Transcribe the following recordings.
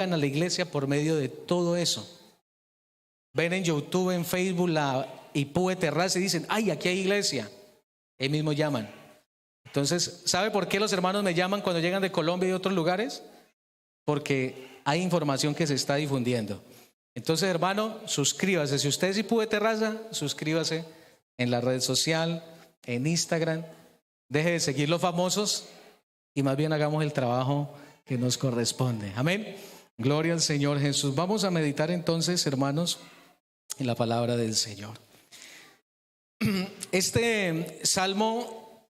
a la iglesia por medio de todo eso. Ven en YouTube, en Facebook, la IPUE Terraza y dicen, ay, aquí hay iglesia. Ellos mismos llaman. Entonces, ¿sabe por qué los hermanos me llaman cuando llegan de Colombia y de otros lugares? Porque hay información que se está difundiendo. Entonces, hermano, suscríbase. Si usted es IPUE Terraza, suscríbase en la red social, en Instagram. Deje de seguir los famosos y más bien hagamos el trabajo que nos corresponde. Amén. Gloria al Señor Jesús. Vamos a meditar entonces, hermanos, en la palabra del Señor. Este salmo,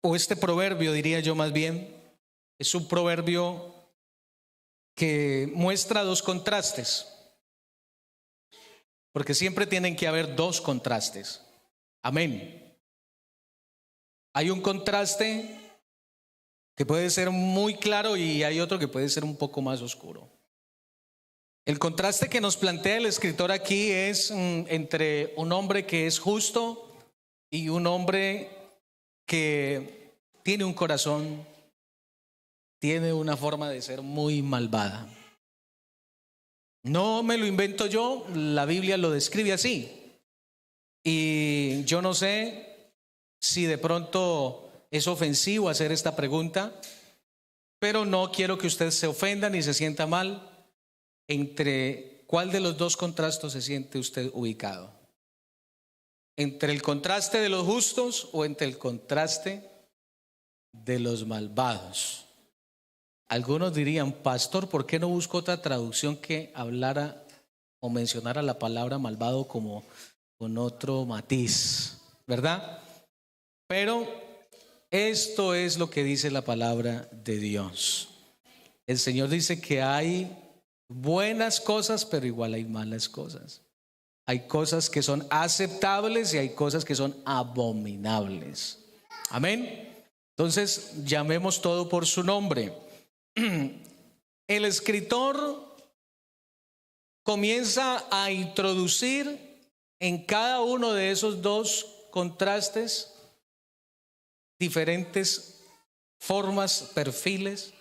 o este proverbio, diría yo más bien, es un proverbio que muestra dos contrastes, porque siempre tienen que haber dos contrastes. Amén. Hay un contraste que puede ser muy claro y hay otro que puede ser un poco más oscuro. El contraste que nos plantea el escritor aquí es entre un hombre que es justo y un hombre que tiene un corazón, tiene una forma de ser muy malvada. No me lo invento yo, la Biblia lo describe así. Y yo no sé si de pronto es ofensivo hacer esta pregunta, pero no quiero que usted se ofenda ni se sienta mal. ¿Entre cuál de los dos contrastes se siente usted ubicado? ¿Entre el contraste de los justos o entre el contraste de los malvados? Algunos dirían, pastor, ¿por qué no busco otra traducción que hablara o mencionara la palabra malvado como con otro matiz? ¿Verdad? Pero esto es lo que dice la palabra de Dios. El Señor dice que hay buenas cosas, pero igual hay malas cosas. Hay cosas que son aceptables y hay cosas que son abominables. Amén. Entonces, llamemos todo por su nombre. El escritor comienza a introducir en cada uno de esos dos contrastes diferentes formas, perfiles,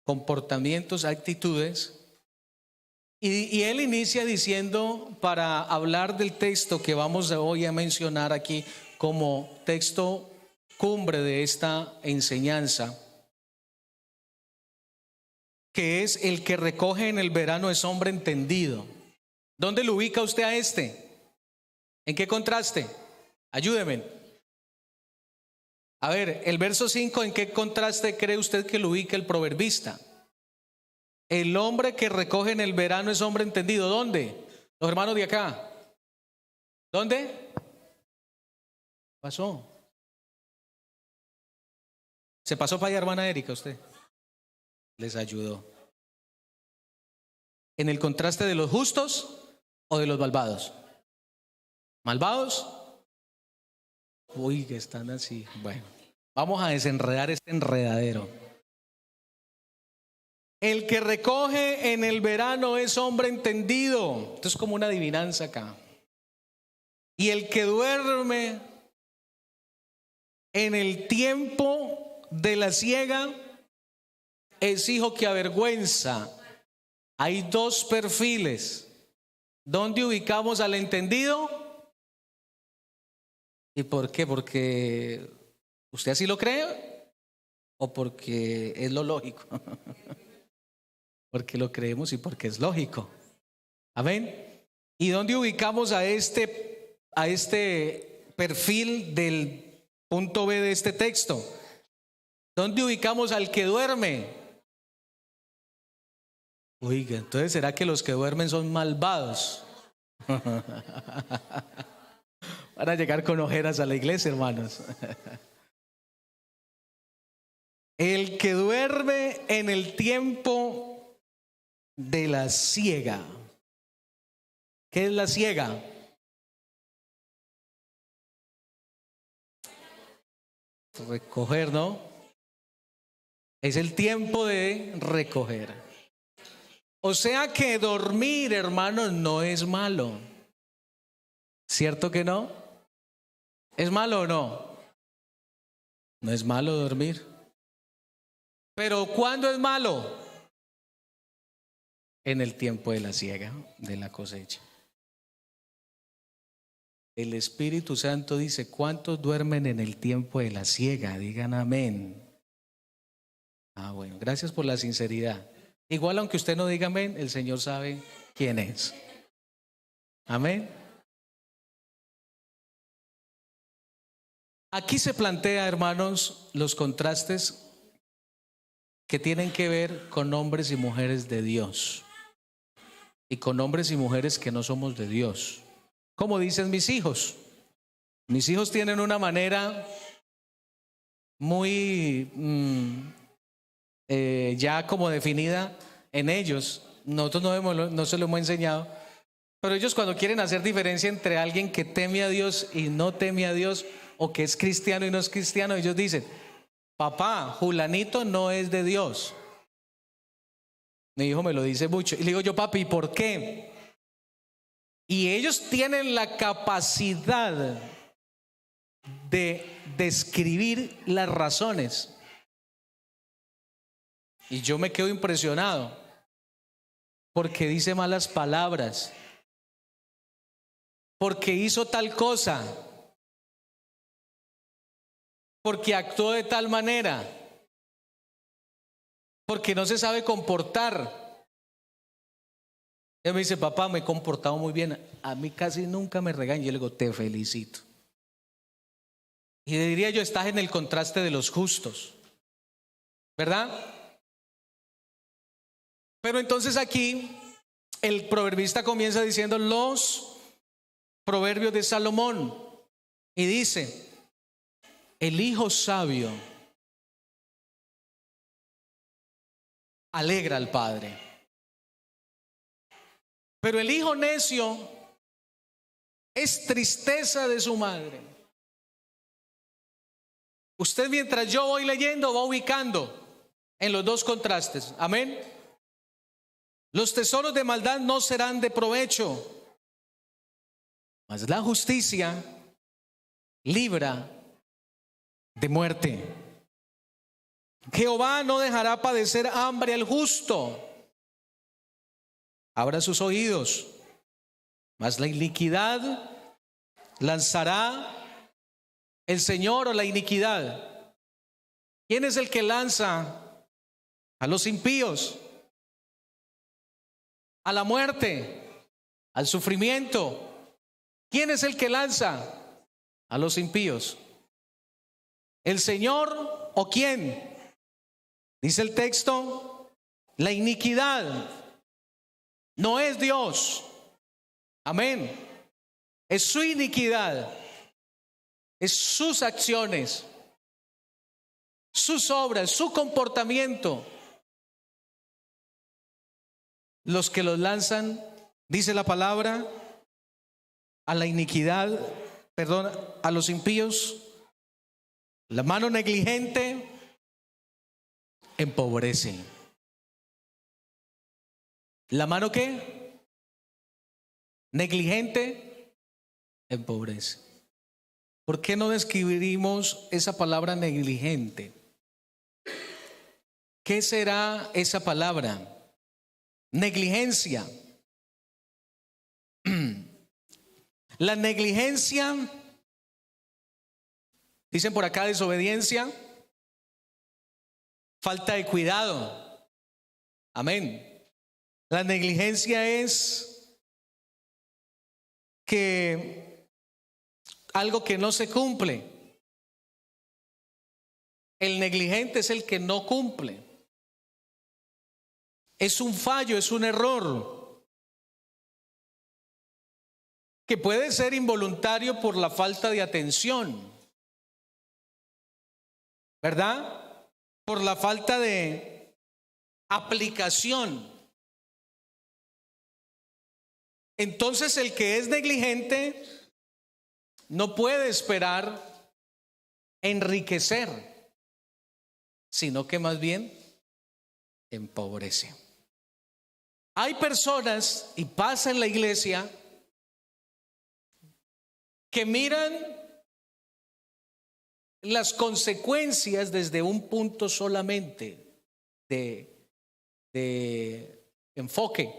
comportamientos, actitudes. Y él inicia diciendo, para hablar del texto que vamos hoy a mencionar aquí como texto cumbre de esta enseñanza, que es el que recoge en el verano es hombre entendido. ¿Dónde lo ubica usted a este? ¿En qué contraste? Ayúdeme. A ver, el verso 5, ¿en qué contraste cree usted que lo ubica el proverbista? El hombre que recoge en el verano es hombre entendido. ¿Dónde? Los hermanos de acá. ¿Dónde? Pasó. ¿Se pasó para allá, hermana Erika, usted? Les ayudó. ¿En el contraste de los justos o de los malvados? ¿Malvados? Uy, que están así. Bueno, vamos a desenredar este enredadero. El que recoge en el verano es hombre entendido. Esto es como una adivinanza acá. Y el que duerme en el tiempo de la siega es hijo que avergüenza. Hay dos perfiles. ¿Dónde ubicamos al entendido? ¿Y por qué? ¿Porque usted así lo cree? ¿O porque es lo lógico? Porque lo creemos y porque es lógico. Amén. ¿Y dónde ubicamos a este perfil del punto B de este texto? ¿Dónde ubicamos al que duerme? Oiga, entonces ¿será que los que duermen son malvados? Van a llegar con ojeras a la iglesia, hermanos. El que duerme en el tiempo de la siega. ¿Qué es la siega? Recoger, ¿no? Es el tiempo de recoger. O sea que dormir, hermanos, no es malo. ¿Cierto que no? ¿Es malo o no? No es malo dormir. Pero ¿cuándo es malo? en el tiempo de la siega, de la cosecha. El Espíritu Santo dice: ¿cuántos duermen en el tiempo de la siega? Digan amén. Bueno, gracias por la sinceridad. Igual aunque usted no diga amén, el Señor sabe quién es. Amén. Aquí se plantea, hermanos, los contrastes que tienen que ver con hombres y mujeres de Dios y con hombres y mujeres que no somos de Dios. Como dicen mis hijos tienen una manera muy ya como definida en ellos. Nosotros no se lo hemos enseñado, pero ellos cuando quieren hacer diferencia entre alguien que teme a Dios y no teme a Dios, o que es cristiano y no es cristiano, ellos dicen: papá, Julanito no es de Dios. Mi hijo me lo dice mucho y le digo yo: papi, ¿y por qué? Y ellos tienen la capacidad de describir las razones, y yo me quedo impresionado porque dice malas palabras, porque hizo tal cosa, porque actuó de tal manera, porque no se sabe comportar. Él me dice: papá, me he comportado muy bien, a mí casi nunca me regañan. Yo le digo: te felicito. Y le diría yo: estás en el contraste de los justos, ¿verdad? Pero entonces aquí el proverbista comienza diciendo los proverbios de Salomón y dice: el hijo sabio alegra al padre, pero el hijo necio es tristeza de su madre. Usted, mientras yo voy leyendo, va ubicando en los dos contrastes. Amén. Los tesoros de maldad no serán de provecho, mas la justicia libra de muerte. Jehová no dejará padecer hambre al justo. Abra sus oídos. Mas la iniquidad lanzará el Señor, o la iniquidad. ¿Quién es el que lanza a los impíos? A la muerte, al sufrimiento. ¿Quién es el que lanza a los impíos? ¿El Señor o quién? Dice el texto: la iniquidad no es Dios. Amén. Es su iniquidad, es sus acciones, sus obras, su comportamiento, los que los lanzan, dice la palabra, a la iniquidad, perdón, a los impíos. La mano negligente empobrece. ¿La mano qué? Negligente empobrece. ¿Por qué no describimos esa palabra negligente? ¿Qué será esa palabra? Negligencia. La negligencia, dicen por acá, desobediencia, falta de cuidado. Amén. La negligencia es que algo que no se cumple. El negligente es el que no cumple. Es un fallo, es un error que puede ser involuntario por la falta de atención, ¿verdad? Por la falta de aplicación. Entonces, el que es negligente no puede esperar enriquecer, sino que más bien empobrece. Hay personas, y pasa en la iglesia, que miran las consecuencias desde un punto solamente de enfoque.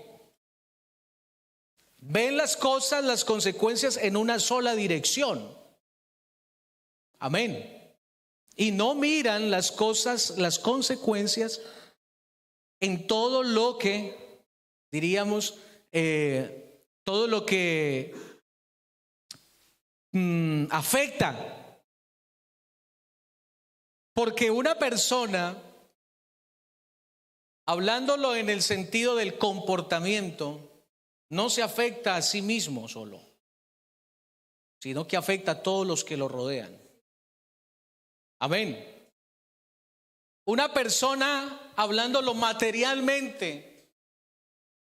Ven las cosas, las consecuencias en una sola dirección. Amén. Y no miran las cosas, las consecuencias en todo lo que, diríamos, todo lo que afecta. Porque una persona, hablándolo en el sentido del comportamiento, no se afecta a sí mismo solo, sino que afecta a todos los que lo rodean. Amén. Una persona, hablándolo materialmente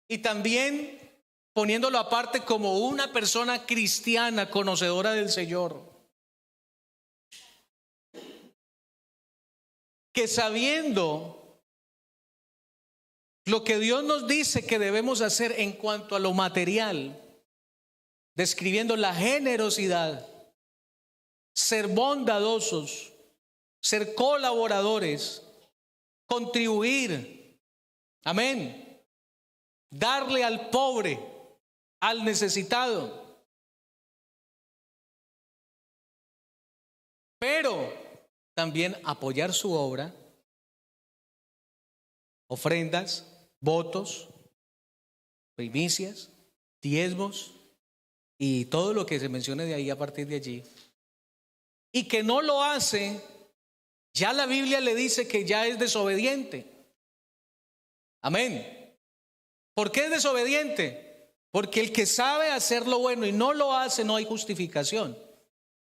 y también poniéndolo aparte como una persona cristiana, conocedora del Señor, que sabiendo lo que Dios nos dice que debemos hacer en cuanto a lo material, describiendo la generosidad, ser bondadosos, ser colaboradores, contribuir, amén, darle al pobre, al necesitado, pero también apoyar su obra, ofrendas, votos, primicias, diezmos y todo lo que se mencione de ahí a partir de allí, y que no lo hace, ya la Biblia le dice que ya es desobediente. Amén. ¿Por qué es desobediente? Porque el que sabe hacer lo bueno y no lo hace, no hay justificación.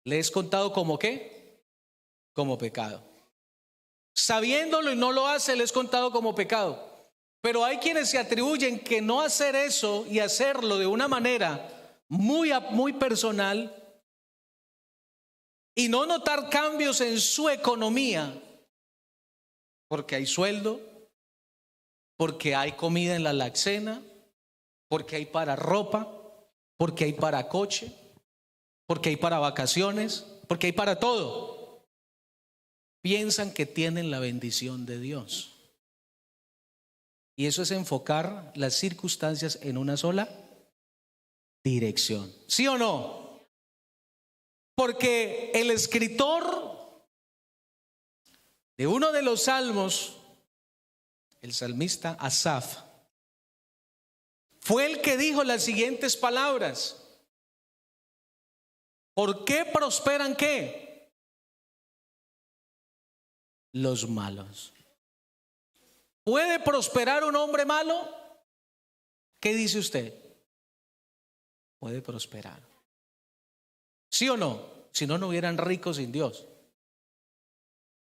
Le es contado como ¿qué? Como pecado. Sabiéndolo y no lo hace, le es contado como pecado. Pero hay quienes se atribuyen que no hacer eso y hacerlo de una manera muy personal y no notar cambios en su economía, porque hay sueldo, porque hay comida en la alacena, porque hay para ropa, porque hay para coche, porque hay para vacaciones, porque hay para todo. Piensan que tienen la bendición de Dios. Y eso es enfocar las circunstancias en una sola dirección. ¿Sí o no? Porque el escritor de uno de los salmos, el salmista Asaf, fue el que dijo las siguientes palabras: ¿por qué prosperan qué? Los malos. ¿Puede prosperar un hombre malo? ¿Qué dice usted? Puede prosperar. ¿Sí o no? Si no, no hubieran ricos sin Dios,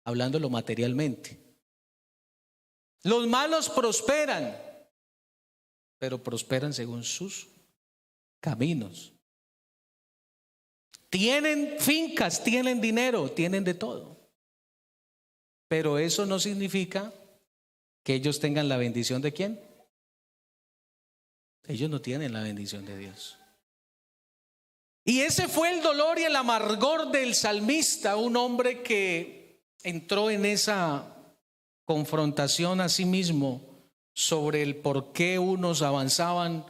hablándolo materialmente. Los malos prosperan, pero prosperan según sus caminos. Tienen fincas, tienen dinero, tienen de todo. Pero eso no significa que ellos tengan la bendición de ¿quién? Ellos no tienen la bendición de Dios. Y ese fue el dolor y el amargor del salmista, un hombre que entró en esa confrontación a sí mismo sobre el por qué unos avanzaban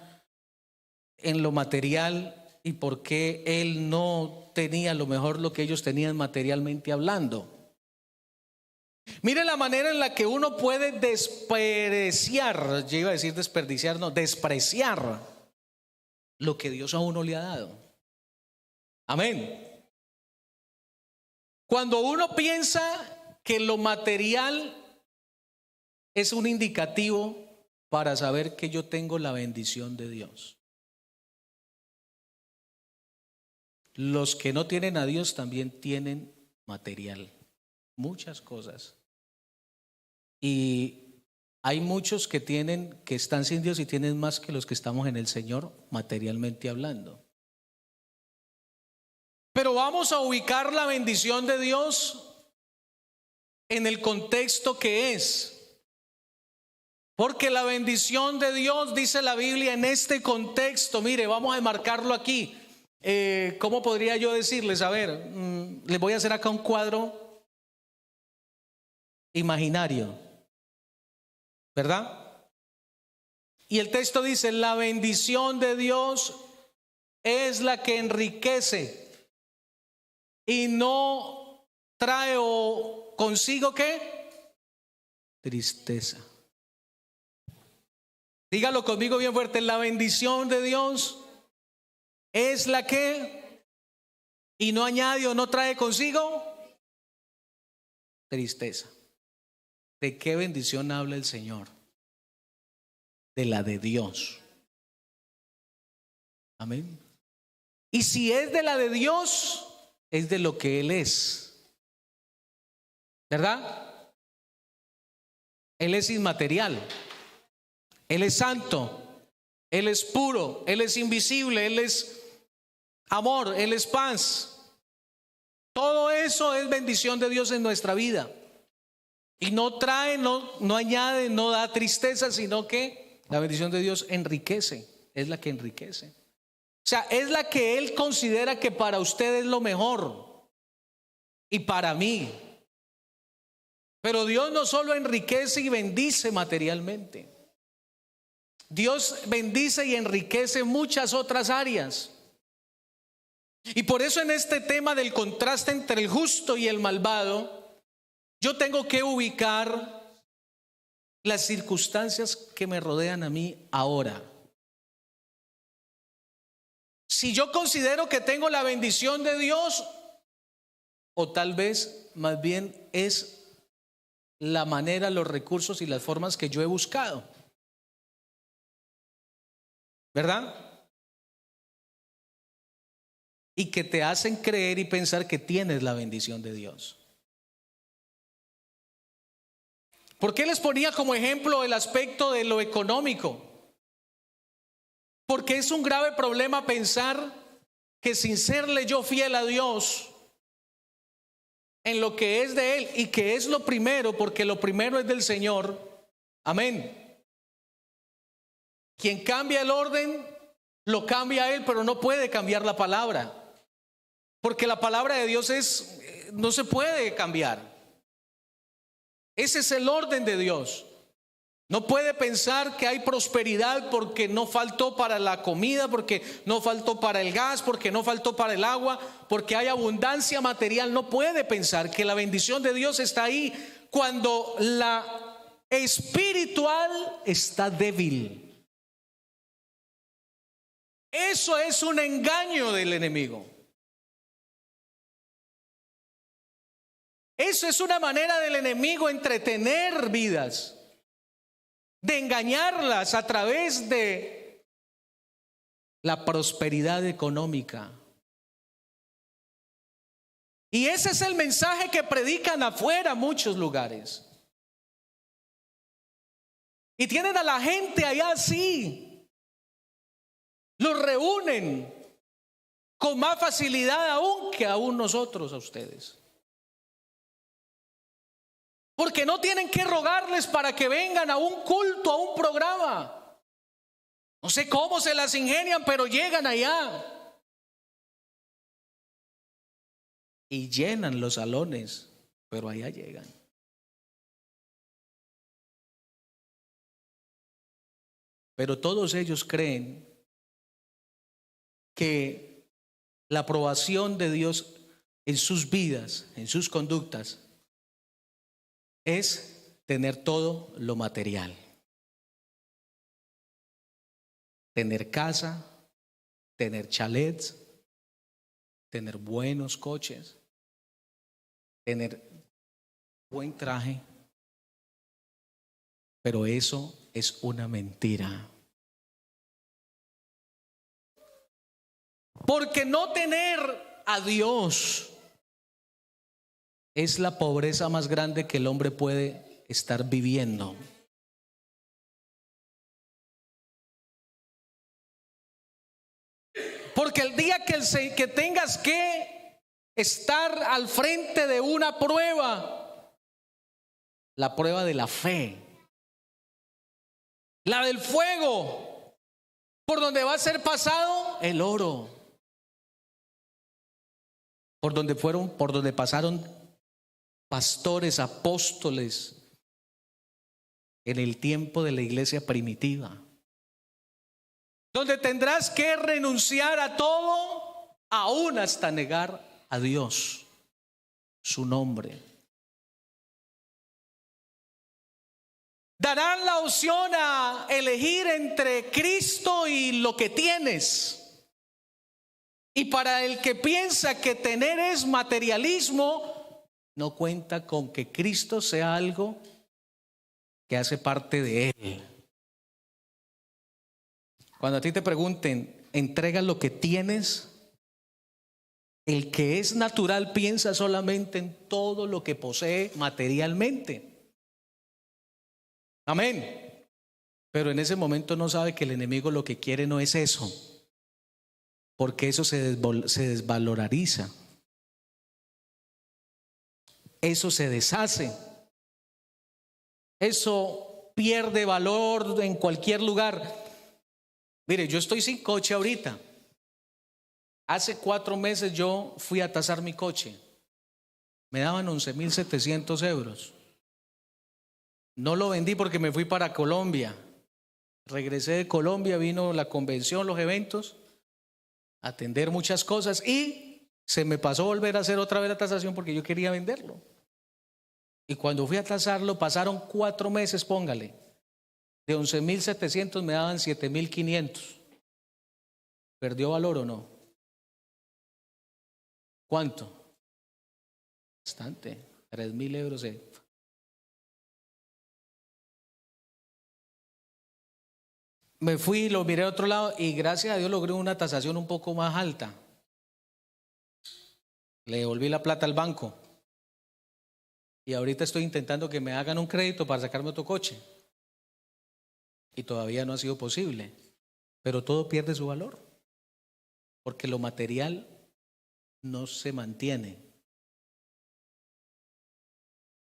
en lo material y por qué él no tenía lo mejor lo que ellos tenían materialmente hablando. Mire la manera en la que uno puede despreciar, yo iba a decir desperdiciar, no, despreciar lo que Dios a uno le ha dado. Amén. Cuando uno piensa que lo material es un indicativo para saber que yo tengo la bendición de Dios. Los que no tienen a Dios también tienen material, muchas cosas. Y hay muchos que están sin Dios y tienen más que los que estamos en el Señor, materialmente hablando. Pero vamos a ubicar la bendición de Dios en el contexto que es. Porque la bendición de Dios, dice la Biblia, en este contexto, mire, vamos a enmarcarlo aquí. ¿Cómo podría yo decirles? A ver, les voy a hacer acá un cuadro imaginario, ¿verdad? Y el texto dice, la bendición de Dios es la que enriquece y no trae o consigo ¿qué? Tristeza. Dígalo conmigo bien fuerte, la bendición de Dios es la que y no añade o no trae consigo tristeza. ¿De qué bendición habla el Señor? De la de Dios. Amén. Y si es de la de Dios, es de lo que Él es. ¿Verdad? Él es inmaterial. Él es santo. Él es puro. Él es invisible. Él es amor. Él es paz. Todo eso es bendición de Dios en nuestra vida. Y no trae, no añade, no da tristeza, sino que la bendición de Dios enriquece. Es la que enriquece. O sea, es la que Él considera que para usted es lo mejor. Y para mí. Pero Dios no solo enriquece y bendice materialmente. Dios bendice y enriquece muchas otras áreas. Y por eso en este tema del contraste entre el justo y el malvado, yo tengo que ubicar las circunstancias que me rodean a mí ahora. Si yo considero que tengo la bendición de Dios, o tal vez más bien es la manera, los recursos y las formas que yo he buscado. ¿Verdad? Y que te hacen creer y pensar que tienes la bendición de Dios. ¿Por qué les ponía como ejemplo el aspecto de lo económico? Porque es un grave problema pensar que sin serle yo fiel a Dios en lo que es de Él y que es lo primero, porque lo primero es del Señor. Amén. Quien cambia el orden, lo cambia Él, pero no puede cambiar la palabra. Porque la palabra de Dios no se puede cambiar. Ese es el orden de Dios. No puede pensar que hay prosperidad porque no faltó para la comida, porque no faltó para el gas, porque no faltó para el agua, porque hay abundancia material. No puede pensar que la bendición de Dios está ahí cuando la espiritual está débil. Eso es un engaño del enemigo. Eso es una manera del enemigo entretener vidas, de engañarlas a través de la prosperidad económica. Y ese es el mensaje que predican afuera muchos lugares. Y tienen a la gente allá así. Los reúnen con más facilidad aún que aún nosotros a ustedes. Porque no tienen que rogarles para que vengan a un culto, a un programa. No sé cómo se las ingenian, pero llegan allá. Y llenan los salones, pero allá llegan. Pero todos ellos creen que la aprobación de Dios en sus vidas, en sus conductas, es tener todo lo material. Tener casa, tener chalets, tener buenos coches, tener buen traje. Pero eso es una mentira. Porque no tener a Dios es la pobreza más grande que el hombre puede estar viviendo. Porque el día que tengas que estar al frente de una prueba, la prueba de la fe, la del fuego, por donde va a ser pasado el oro, por donde pasaron pastores, apóstoles en el tiempo de la iglesia primitiva. donde tendrás que renunciar a todo, aún hasta negar a Dios, su nombre. Darán la opción a elegir entre Cristo y lo que tienes. Y para el que piensa que tener es materialismo, no cuenta con que Cristo sea algo que hace parte de él. Cuando a ti te pregunten, entrega lo que tienes, el que es natural piensa solamente en todo lo que posee materialmente. Amén. Pero en ese momento no sabe que el enemigo lo que quiere no es eso, porque eso se desvaloriza, eso se deshace, eso pierde valor en cualquier lugar. Mire, yo estoy sin coche ahorita. Hace 4 meses yo fui a tasar mi coche. Me daban 11.700 euros. No lo vendí porque me fui para Colombia. Regresé de Colombia, vino la convención, los eventos, atender muchas cosas y se me pasó volver a hacer otra vez la tasación porque yo quería venderlo. Y cuando fui a tasarlo pasaron 4 meses, póngale. De 11.700 me daban 7.500. ¿Perdió valor o no? ¿Cuánto? Bastante, 3.000 euros. Me fui, lo miré a otro lado y gracias a Dios logré una tasación un poco más alta. Le devolví la plata al banco. Y ahorita estoy intentando que me hagan un crédito para sacarme otro coche. Y todavía no ha sido posible. Pero todo pierde su valor. Porque lo material no se mantiene.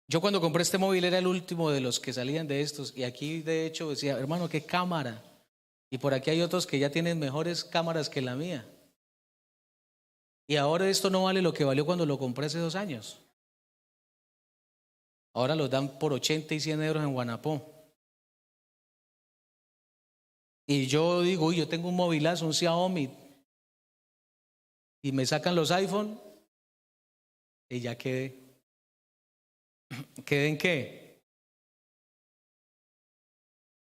Yo cuando compré este móvil era el último de los que salían de estos. Y aquí de hecho decía, hermano, qué cámara. Y por aquí hay otros que ya tienen mejores cámaras que la mía. Y ahora esto no vale lo que valió cuando lo compré hace 2 años. Ahora los dan por 80 y 100 euros en Guanapó. Y yo digo, uy, yo tengo un movilazo, un Xiaomi. Y me sacan los iPhone. Y ya quedé. ¿Quedé en qué?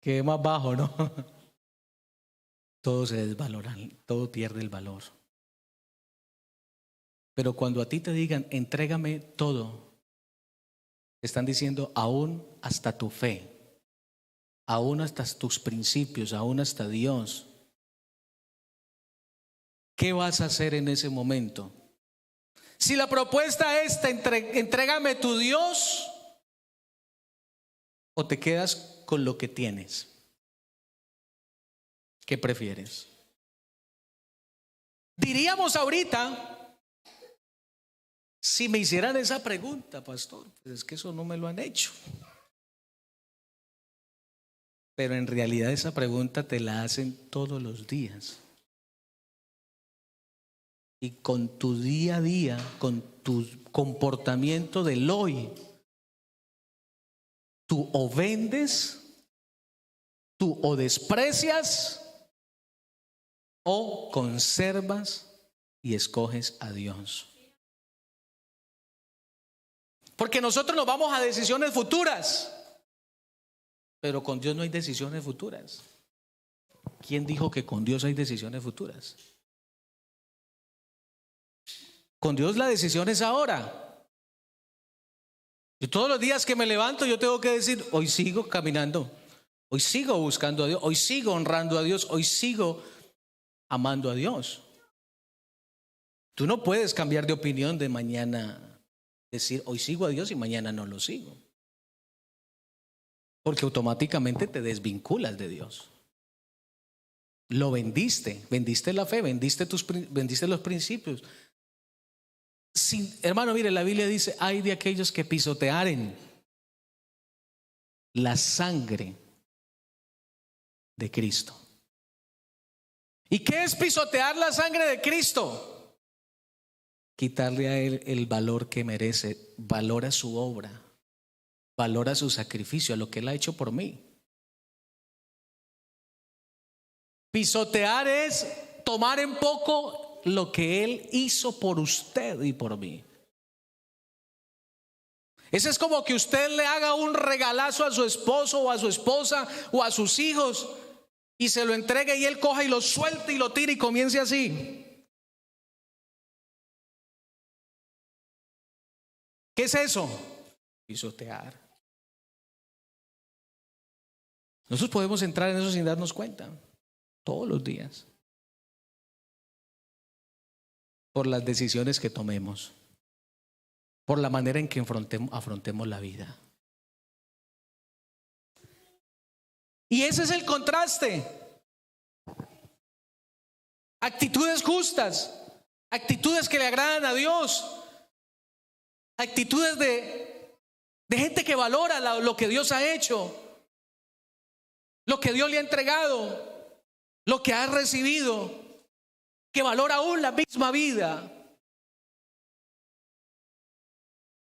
Quedé más bajo, ¿no? Todo se desvalora, todo pierde el valor. Pero cuando a ti te digan, entrégame todo, están diciendo, aún hasta tu fe, aún hasta tus principios, aún hasta Dios. ¿Qué vas a hacer en ese momento? Si la propuesta es, entrégame tu Dios, o te quedas con lo que tienes. ¿Qué prefieres? Diríamos ahorita, si me hicieran esa pregunta, pastor, pues es que eso no me lo han hecho. Pero en realidad esa pregunta te la hacen todos los días. Y con tu día a día, con tu comportamiento del hoy, tú o vendes, tú o desprecias, o conservas y escoges a Dios. Porque nosotros nos vamos a decisiones futuras, pero con Dios no hay decisiones futuras. ¿Quién dijo que con Dios hay decisiones futuras? Con Dios la decisión es ahora. Y todos los días que me levanto yo tengo que decir, hoy sigo caminando, hoy sigo buscando a Dios, hoy sigo honrando a Dios, hoy sigo amando a Dios. Tú no puedes cambiar de opinión de mañana, decir hoy sigo a Dios y mañana no lo sigo, porque automáticamente te desvinculas de Dios. Lo vendiste la fe, vendiste los principios. Hermano, mire, la Biblia dice, ay de aquellos que pisotearen la sangre de Cristo. ¿Y qué es pisotear la sangre de Cristo? Quitarle a Él el valor que merece. Valora su obra, valora su sacrificio, a lo que Él ha hecho por mí. Pisotear es tomar en poco lo que Él hizo por usted y por mí. Ese es como que usted le haga un regalazo a su esposo o a su esposa o a sus hijos y se lo entregue y él coja y lo suelte y lo tire y comience así. ¿Qué es eso? Pisotear. Nosotros podemos entrar en eso sin darnos cuenta, todos los días, por las decisiones que tomemos, por la manera en que afrontemos la vida. Y ese es el contraste. Actitudes justas, actitudes que le agradan a Dios, actitudes de gente que valora lo que Dios ha hecho, lo que Dios le ha entregado, lo que ha recibido, que valora aún la misma vida.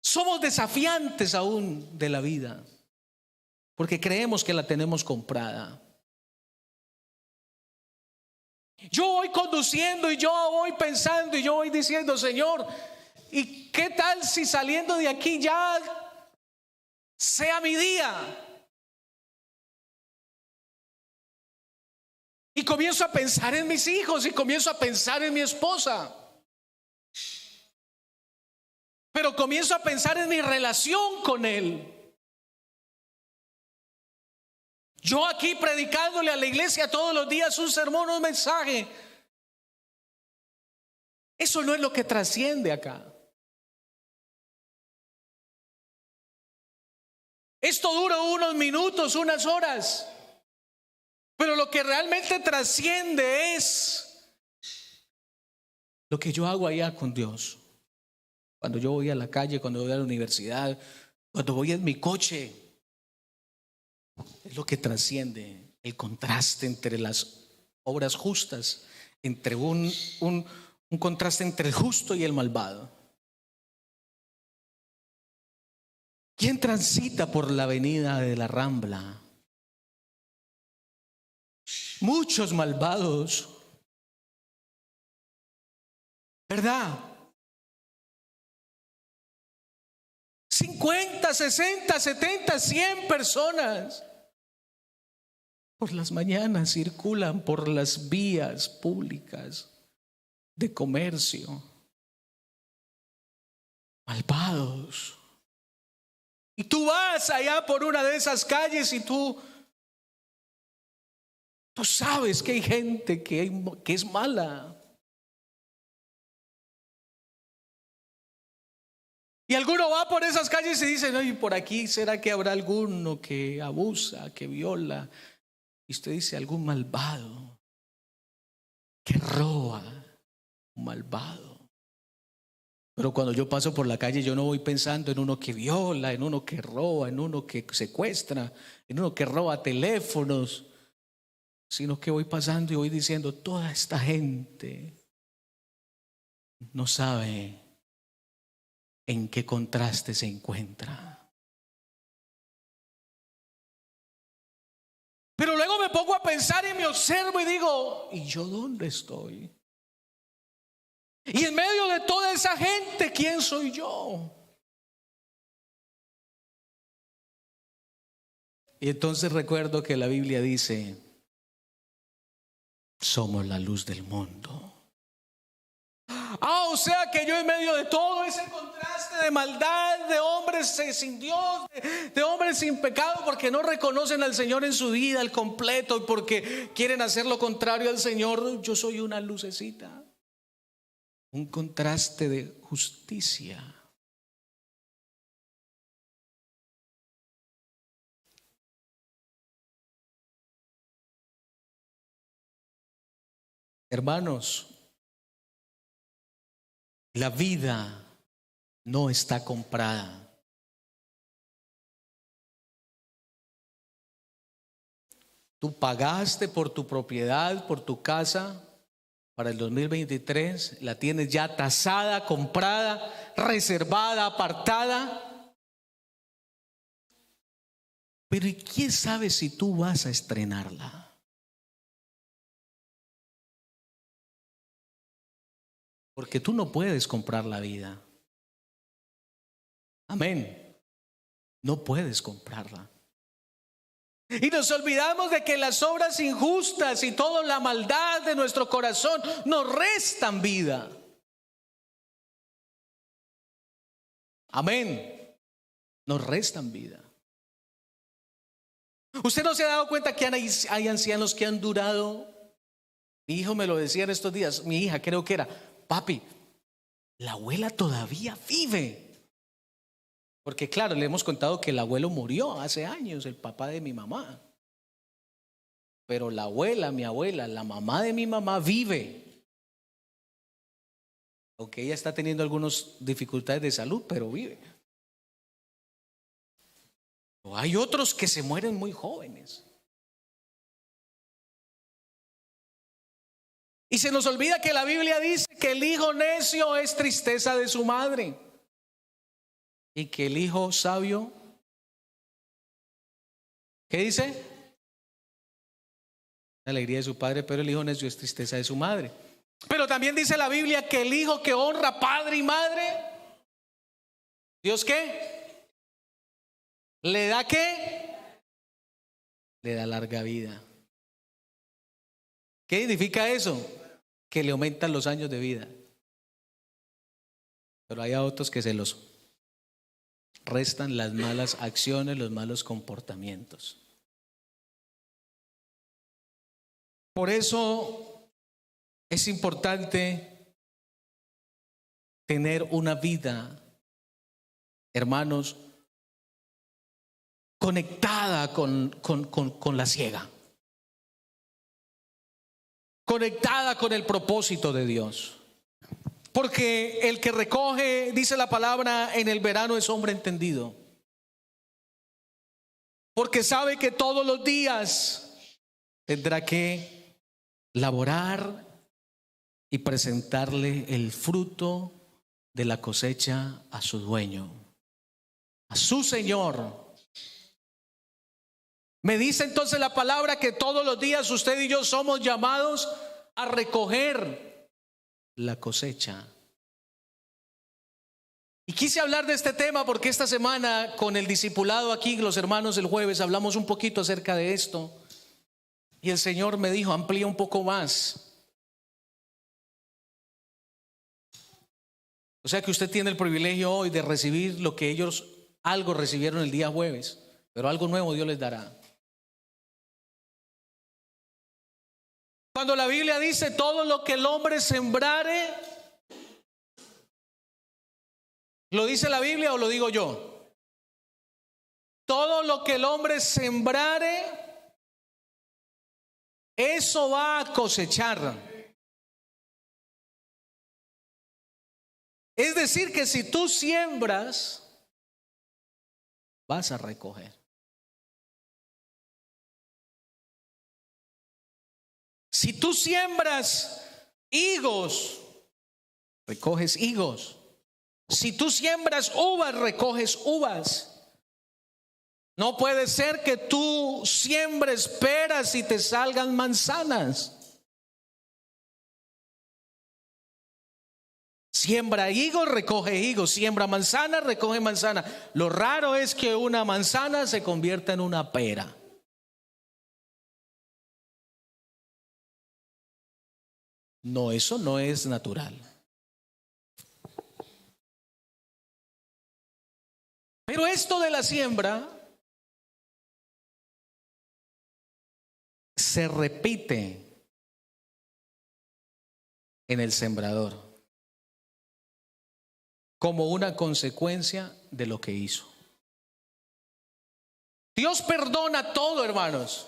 Somos desafiantes aún de la vida, porque creemos que la tenemos comprada. Yo voy conduciendo y yo voy pensando y yo voy diciendo, Señor, ¿y qué tal si saliendo de aquí ya sea mi día? Y comienzo a pensar en mis hijos y comienzo a pensar en mi esposa. Pero comienzo a pensar en mi relación con Él. Yo aquí predicándole a la iglesia todos los días un sermón, un mensaje. Eso no es lo que trasciende acá. Esto dura unos minutos, unas horas. Pero lo que realmente trasciende es lo que yo hago allá con Dios. Cuando yo voy a la calle, cuando voy a la universidad, cuando voy en mi coche. Es lo que trasciende el contraste entre las obras justas, entre un contraste entre el justo y el malvado. ¿Quién transita por la avenida de la Rambla? Muchos malvados, ¿verdad? 50, 60, 70, 100 personas por las mañanas circulan por las vías públicas de comercio, malvados. Y tú vas allá por una de esas calles y tú sabes que hay gente que es mala. Y alguno va por esas calles y dice, no, y por aquí será que habrá alguno que abusa, que viola. Y usted dice, algún malvado, que roba, un malvado. Pero cuando yo paso por la calle, yo no voy pensando en uno que viola, en uno que roba, en uno que secuestra, en uno que roba teléfonos, sino que voy pasando y voy diciendo, toda esta gente no sabe en qué contraste se encuentra. Pero luego me pongo a pensar y me observo y digo, ¿y yo dónde estoy? Y en medio de toda esa gente, ¿quién soy yo? Y entonces recuerdo que la Biblia dice, somos la luz del mundo. O sea que yo en medio de todo ese contraste de maldad, de hombres sin Dios, de hombres sin pecado, porque no reconocen al Señor en su vida al completo y porque quieren hacer lo contrario al Señor, yo soy una lucecita, un contraste de justicia. Hermanos, la vida no está comprada. Tú pagaste por tu propiedad, por tu casa para el 2023, la tienes ya tasada, comprada, reservada, apartada. Pero ¿y quién sabe si tú vas a estrenarla? Porque tú no puedes comprar la vida. Amén. No puedes comprarla. Y nos olvidamos de que las obras injustas y toda la maldad de nuestro corazón nos restan vida. Amén. Nos restan vida. ¿Usted no se ha dado cuenta que hay ancianos que han durado? Mi hijo me lo decía en estos días, mi hija creo que era: papi, la abuela todavía vive. Porque claro, le hemos contado que el abuelo murió hace años, el papá de mi mamá. Pero la abuela, mi abuela, la mamá de mi mamá vive. Aunque ella está teniendo algunas dificultades de salud, pero vive. O hay otros que se mueren muy jóvenes. Y se nos olvida que la Biblia dice que el hijo necio es tristeza de su madre. Y que el hijo sabio, ¿qué dice? La alegría de su padre, pero el hijo necio es tristeza de su madre. Pero también dice la Biblia que el hijo que honra padre y madre, ¿Dios qué? ¿Le da qué? Le da larga vida. ¿Qué significa eso? Que le aumentan los años de vida. Pero hay a otros que se los restan las malas acciones, los malos comportamientos. Por eso es importante tener una vida, hermanos, conectada con la siega, conectada con el propósito de Dios. Porque el que recoge, dice la palabra, en el verano es hombre entendido. Porque sabe que todos los días tendrá que laborar y presentarle el fruto de la cosecha a su dueño, a su Señor. Me dice entonces la palabra que todos los días usted y yo somos llamados a recoger la cosecha. Y quise hablar de este tema porque esta semana con el discipulado aquí, los hermanos, el jueves hablamos un poquito acerca de esto. Y el Señor me dijo: amplía un poco más. O sea que usted tiene el privilegio hoy de recibir lo que ellos algo recibieron el día jueves, pero algo nuevo Dios les dará. Cuando la Biblia dice: todo lo que el hombre sembrare, ¿lo dice la Biblia o lo digo yo? Todo lo que el hombre sembrare, eso va a cosechar. Es decir, que si tú siembras, vas a recoger. Si tú siembras higos, recoges higos. Si tú siembras uvas, recoges uvas. No puede ser que tú siembres peras y te salgan manzanas. Siembra higos, recoge higos. Siembra manzana, recoge manzana. Lo raro es que una manzana se convierta en una pera. No, eso no es natural. Pero esto de la siembra se repite en el sembrador como una consecuencia de lo que hizo. Dios perdona todo, hermanos.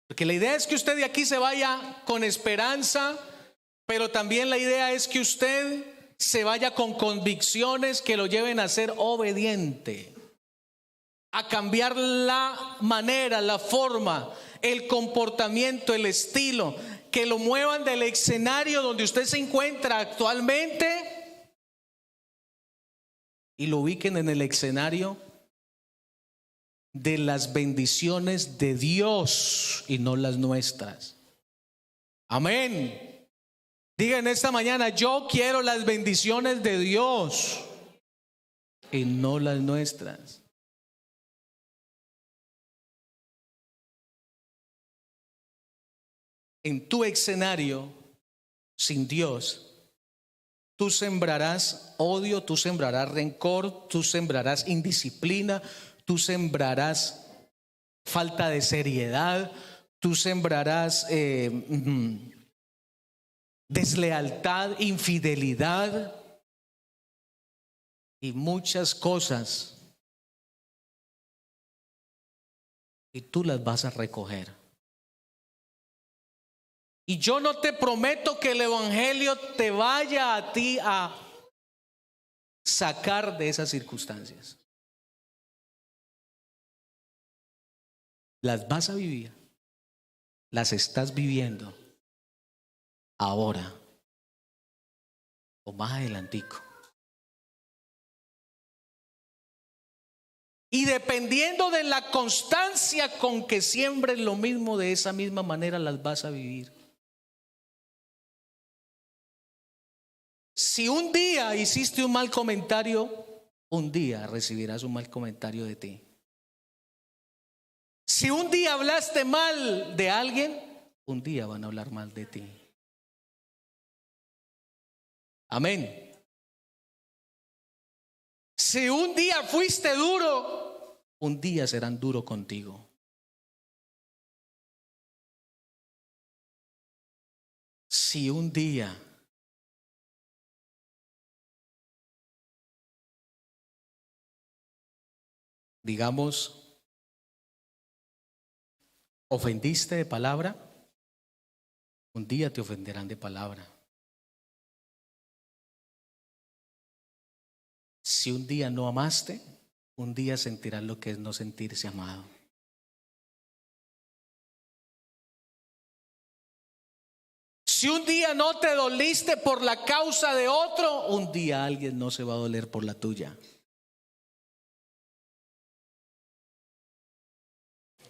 Porque la idea es que usted de aquí se vaya con esperanza, pero también la idea es que usted se vaya con convicciones que lo lleven a ser obediente, a cambiar la manera, la forma, el comportamiento, el estilo, que lo muevan del escenario donde usted se encuentra actualmente y lo ubiquen en el escenario de las bendiciones de Dios y no las nuestras. Amén. Diga en esta mañana: yo quiero las bendiciones de Dios y no las nuestras. En tu escenario sin Dios, tú sembrarás odio, tú sembrarás rencor, tú sembrarás indisciplina, tú sembrarás falta de seriedad, tú sembrarás deslealtad, infidelidad y muchas cosas, y tú las vas a recoger. Y yo no te prometo que el evangelio te vaya a ti a sacar de esas circunstancias. Las vas a vivir, las estás viviendo ahora o más adelantico. Y dependiendo de la constancia con que siembres lo mismo, de esa misma manera las vas a vivir. Si un día hiciste un mal comentario, un día recibirás un mal comentario de ti. Si un día hablaste mal de alguien, un día van a hablar mal de ti. Amén. Si un día fuiste duro, un día serán duros contigo. Si un día digamos, ofendiste de palabra, un día te ofenderán de palabra. Si un día no amaste, un día sentirás lo que es no sentirse amado. Si un día no te doliste por la causa de otro, un día alguien no se va a doler por la tuya.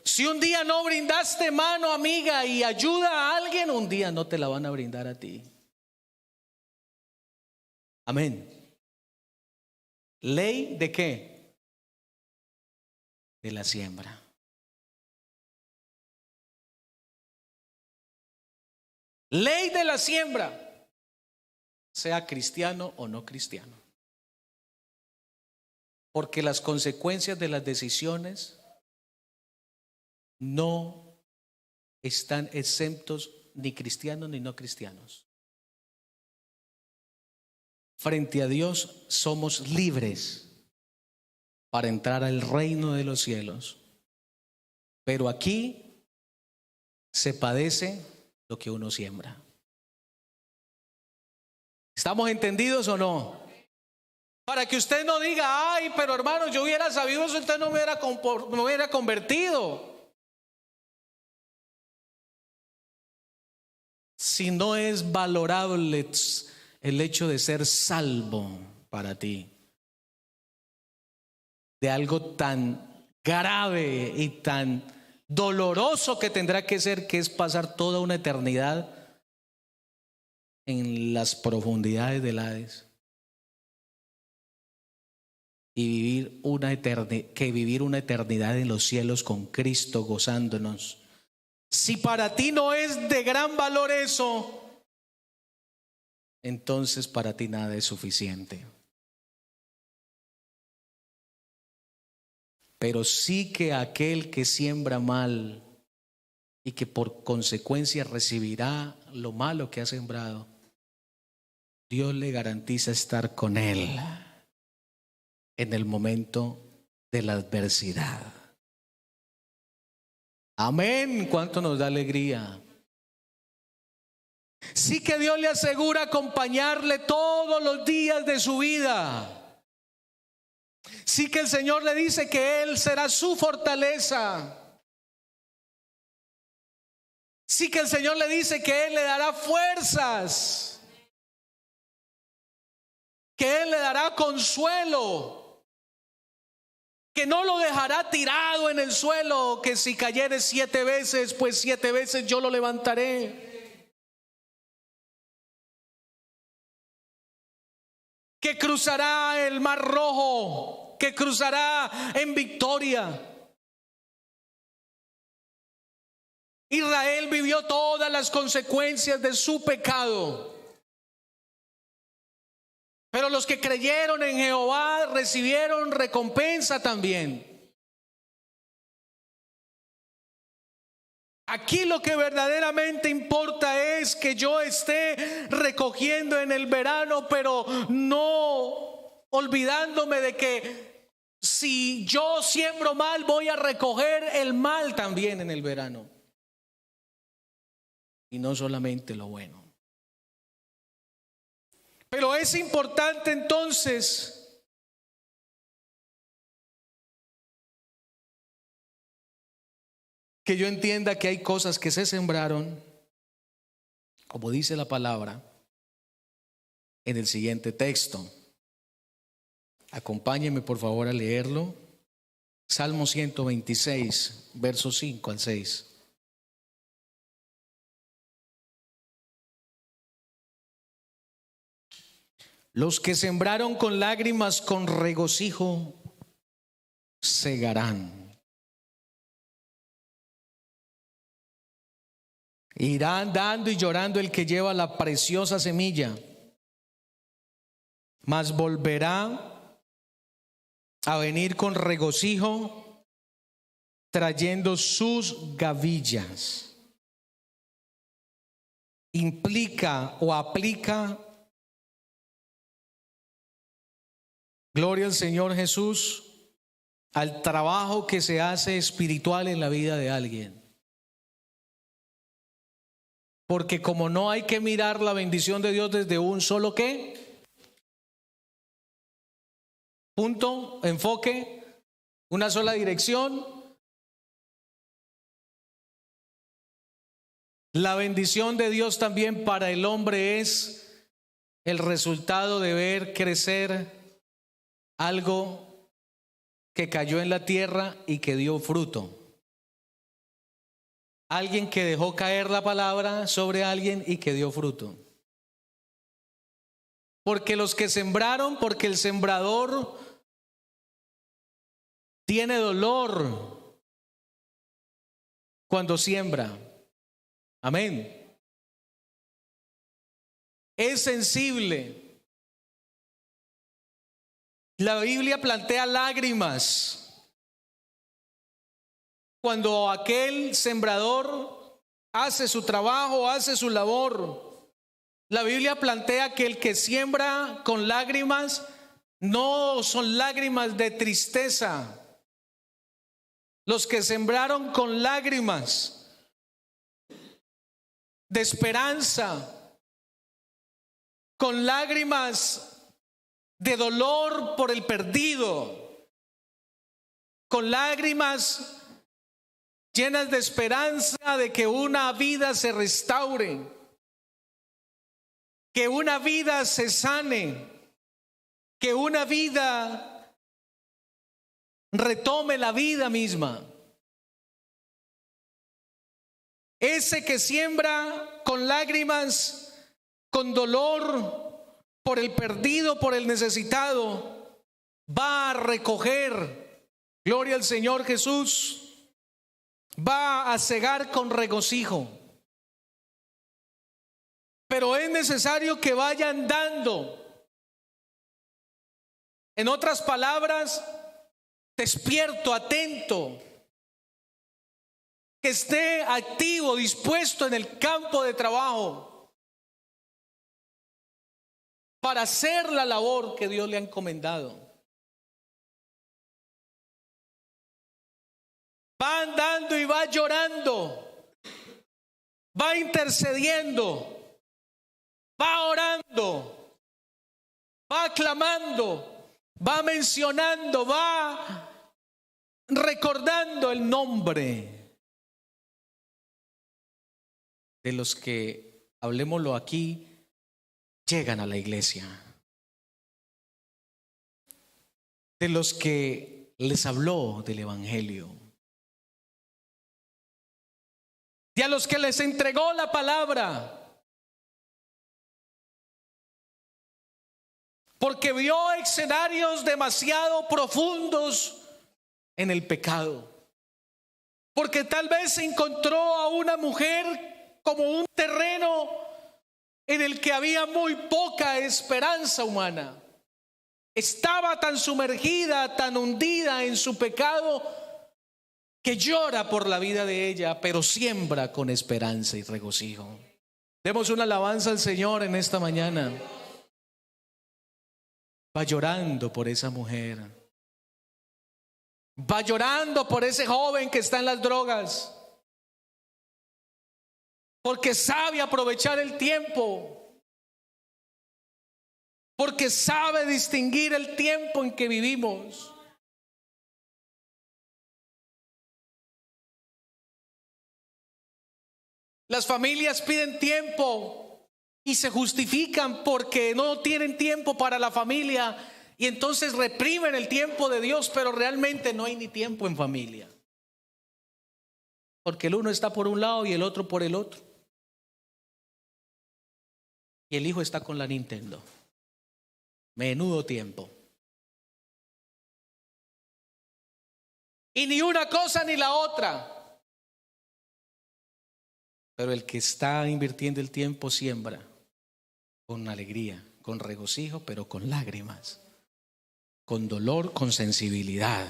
Si un día no brindaste mano amiga y ayuda a alguien, un día no te la van a brindar a ti. Amén. ¿Ley de qué? De la siembra. Ley de la siembra, sea cristiano o no cristiano. Porque las consecuencias de las decisiones no están exentos ni cristianos ni no cristianos. Frente a Dios somos libres para entrar al reino de los cielos. Pero aquí se padece lo que uno siembra. ¿Estamos entendidos o no? Para que usted no diga: ay, pero hermano, yo hubiera sabido eso, usted no me hubiera convertido. Si no es valorable el hecho de ser salvo para ti, de algo tan grave y tan doloroso que tendrá que ser, que es pasar toda una eternidad en las profundidades del Hades y vivir una eternidad en los cielos con Cristo gozándonos. Si para ti no es de gran valor eso, entonces para ti nada es suficiente. Pero sí que aquel que siembra mal y que por consecuencia recibirá lo malo que ha sembrado, Dios le garantiza estar con él en el momento de la adversidad. Amén. ¿Cuánto nos da alegría? Sí que Dios le asegura acompañarle todos los días de su vida. Sí que el Señor le dice que Él será su fortaleza. Sí que el Señor le dice que Él le dará fuerzas, que Él le dará consuelo, que no lo dejará tirado en el suelo, que si cayere 7 veces, pues 7 veces yo lo levantaré. que cruzará el Mar Rojo, que cruzará en victoria. Israel vivió todas las consecuencias de su pecado. Pero los que creyeron en Jehová recibieron recompensa también. Aquí lo que verdaderamente importa es que yo esté recogiendo en el verano, pero no olvidándome de que si yo siembro mal, voy a recoger el mal también en el verano. Y no solamente lo bueno. Pero es importante entonces que yo entienda que hay cosas que se sembraron, como dice la palabra en el siguiente texto. Acompáñenme por favor a leerlo. Salmo 126, versos 5 al 6. Los que sembraron con lágrimas, con regocijo, segarán. Irán dando y llorando el que lleva la preciosa semilla, mas volverá a venir con regocijo, trayendo sus gavillas. Implica o aplica, gloria al Señor Jesús, al trabajo que se hace espiritual en la vida de alguien. Porque como no hay que mirar la bendición de Dios desde un solo ¿qué? Punto, enfoque, una sola dirección. La bendición de Dios también para el hombre es el resultado de ver crecer algo que cayó en la tierra y que dio fruto. Alguien que dejó caer la palabra sobre alguien y que dio fruto. Porque los que sembraron, porque el sembrador tiene dolor cuando siembra. Amén. Es sensible. La Biblia plantea lágrimas cuando aquel sembrador hace su trabajo, hace su labor. La Biblia plantea que el que siembra con lágrimas no son lágrimas de tristeza. Los que sembraron con lágrimas de esperanza, con lágrimas de dolor por el perdido, con lágrimas llenas de esperanza de que una vida se restaure, que una vida se sane, que una vida retome la vida misma. Ese que siembra con lágrimas, con dolor por el perdido, por el necesitado, va a recoger, gloria al Señor Jesús, va a segar con regocijo. Pero es necesario que vayan dando. En otras palabras, despierto, atento, que esté activo, dispuesto en el campo de trabajo para hacer la labor que Dios le ha encomendado. Va andando y va llorando, va intercediendo, va orando, va clamando, va mencionando, va recordando el nombre de los que, hablemoslo aquí, llegan a la iglesia, de los que les habló del evangelio, y a los que les entregó la palabra. porque vio escenarios demasiado profundos en el pecado, porque tal vez encontró a una mujer como un terreno en el que había muy poca esperanza humana. Estaba tan sumergida, tan hundida en su pecado, que llora por la vida de ella, pero siembra con esperanza y regocijo. Demos una alabanza al Señor en esta mañana. Va llorando por esa mujer, va llorando por ese joven que está en las drogas, porque sabe aprovechar el tiempo, porque sabe distinguir el tiempo en que vivimos. Las familias piden tiempo y se justifican porque no tienen tiempo para la familia, y entonces reprimen el tiempo de Dios, pero realmente no hay ni tiempo en familia, porque el uno está por un lado y el otro por el otro, y el hijo está con la Nintendo. Menudo tiempo. Y ni una cosa ni la otra. Pero el que está invirtiendo el tiempo siembra con alegría, con regocijo, pero con lágrimas, con dolor, con sensibilidad.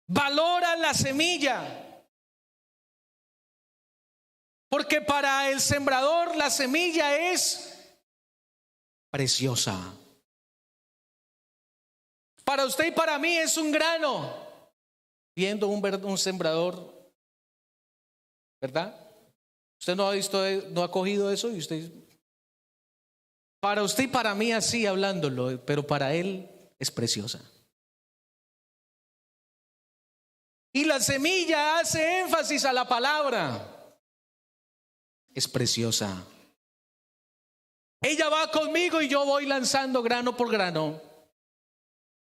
Valora la semilla, porque para el sembrador la semilla es preciosa. Para usted y para mí es un grano. Viendo un sembrador, ¿verdad? Usted no ha visto, no ha cogido eso, y usted, para usted y para mí así hablándolo, pero para él es preciosa. Y la semilla hace énfasis a la palabra. Es preciosa. Ella va conmigo y yo voy lanzando grano por grano.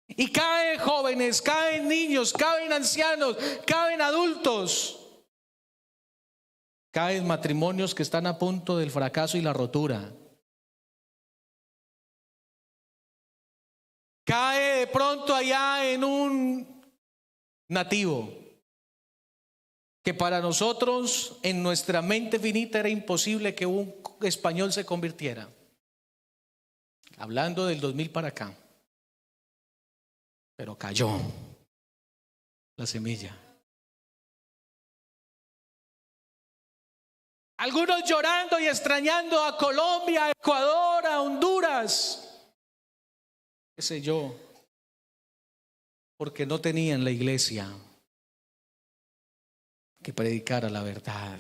Y caen jóvenes, caen niños, caen ancianos, caen adultos. Caen matrimonios que están a punto del fracaso y la rotura. Cae de pronto allá en un nativo que para nosotros, en nuestra mente finita, era imposible que un español se convirtiera. Hablando del 2000 para acá. Pero cayó la semilla. Algunos llorando y extrañando a Colombia, a Ecuador, a Honduras, qué sé yo, porque no tenían la iglesia que predicara la verdad.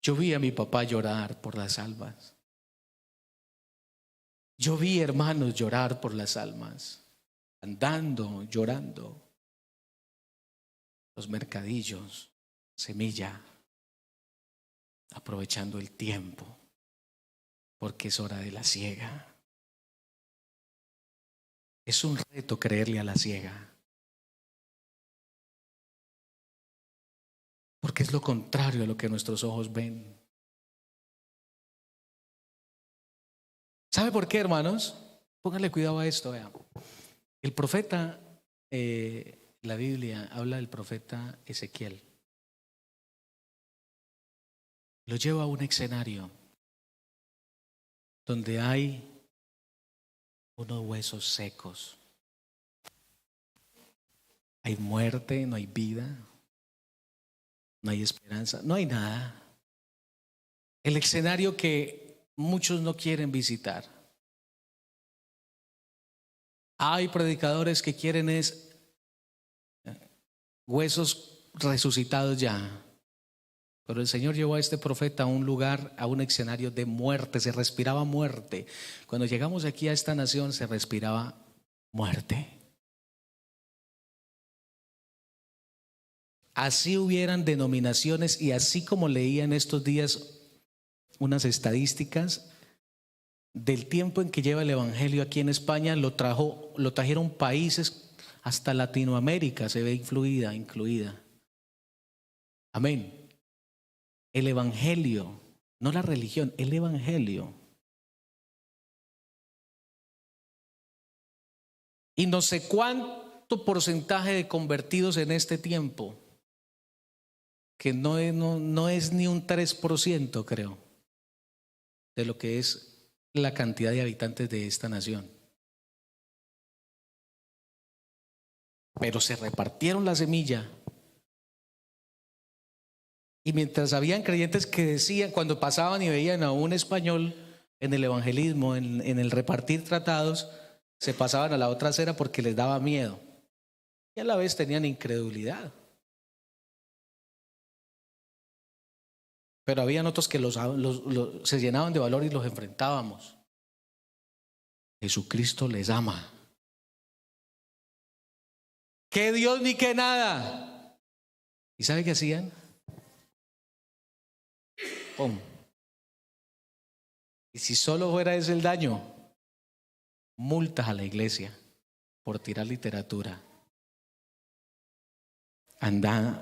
Yo vi a mi papá llorar por las almas. Yo vi hermanos llorar por las almas, andando, llorando. Los mercadillos, semilla, aprovechando el tiempo, porque es hora de la siega. Es un reto creerle a la siega, porque es lo contrario a lo que nuestros ojos ven. ¿Sabe por qué, hermanos? Pónganle cuidado a esto. Vean. El profeta, la Biblia habla del profeta Ezequiel. Lo lleva a un escenario donde hay unos huesos secos. Hay muerte, no hay vida, no hay esperanza, no hay nada. El escenario que muchos no quieren visitar. Hay predicadores que quieren es huesos resucitados ya. Pero el Señor llevó a este profeta a un lugar, a un escenario de muerte. Se respiraba muerte. Cuando llegamos aquí a esta nación se respiraba muerte. Así hubieran denominaciones, y así como leía en estos días unas estadísticas del tiempo en que lleva el evangelio aquí en España, lo trajeron países, hasta Latinoamérica se ve incluida. Amén. El evangelio no la religión, el evangelio. Y no sé cuánto porcentaje de convertidos en este tiempo, que no es ni un 3%, creo, de lo que es la cantidad de habitantes de esta nación. Pero se repartieron la semilla. Y mientras habían creyentes que decían, cuando pasaban y veían a un español en el evangelismo, en el repartir tratados, se pasaban a la otra acera porque les daba miedo. Y a la vez tenían incredulidad. Pero habían otros que se llenaban de valor y los enfrentábamos. Jesucristo les ama. Que Dios ni que nada. ¿Y sabe qué hacían? ¡Pum! Y si solo fuera ese el daño, multas a la iglesia por tirar literatura.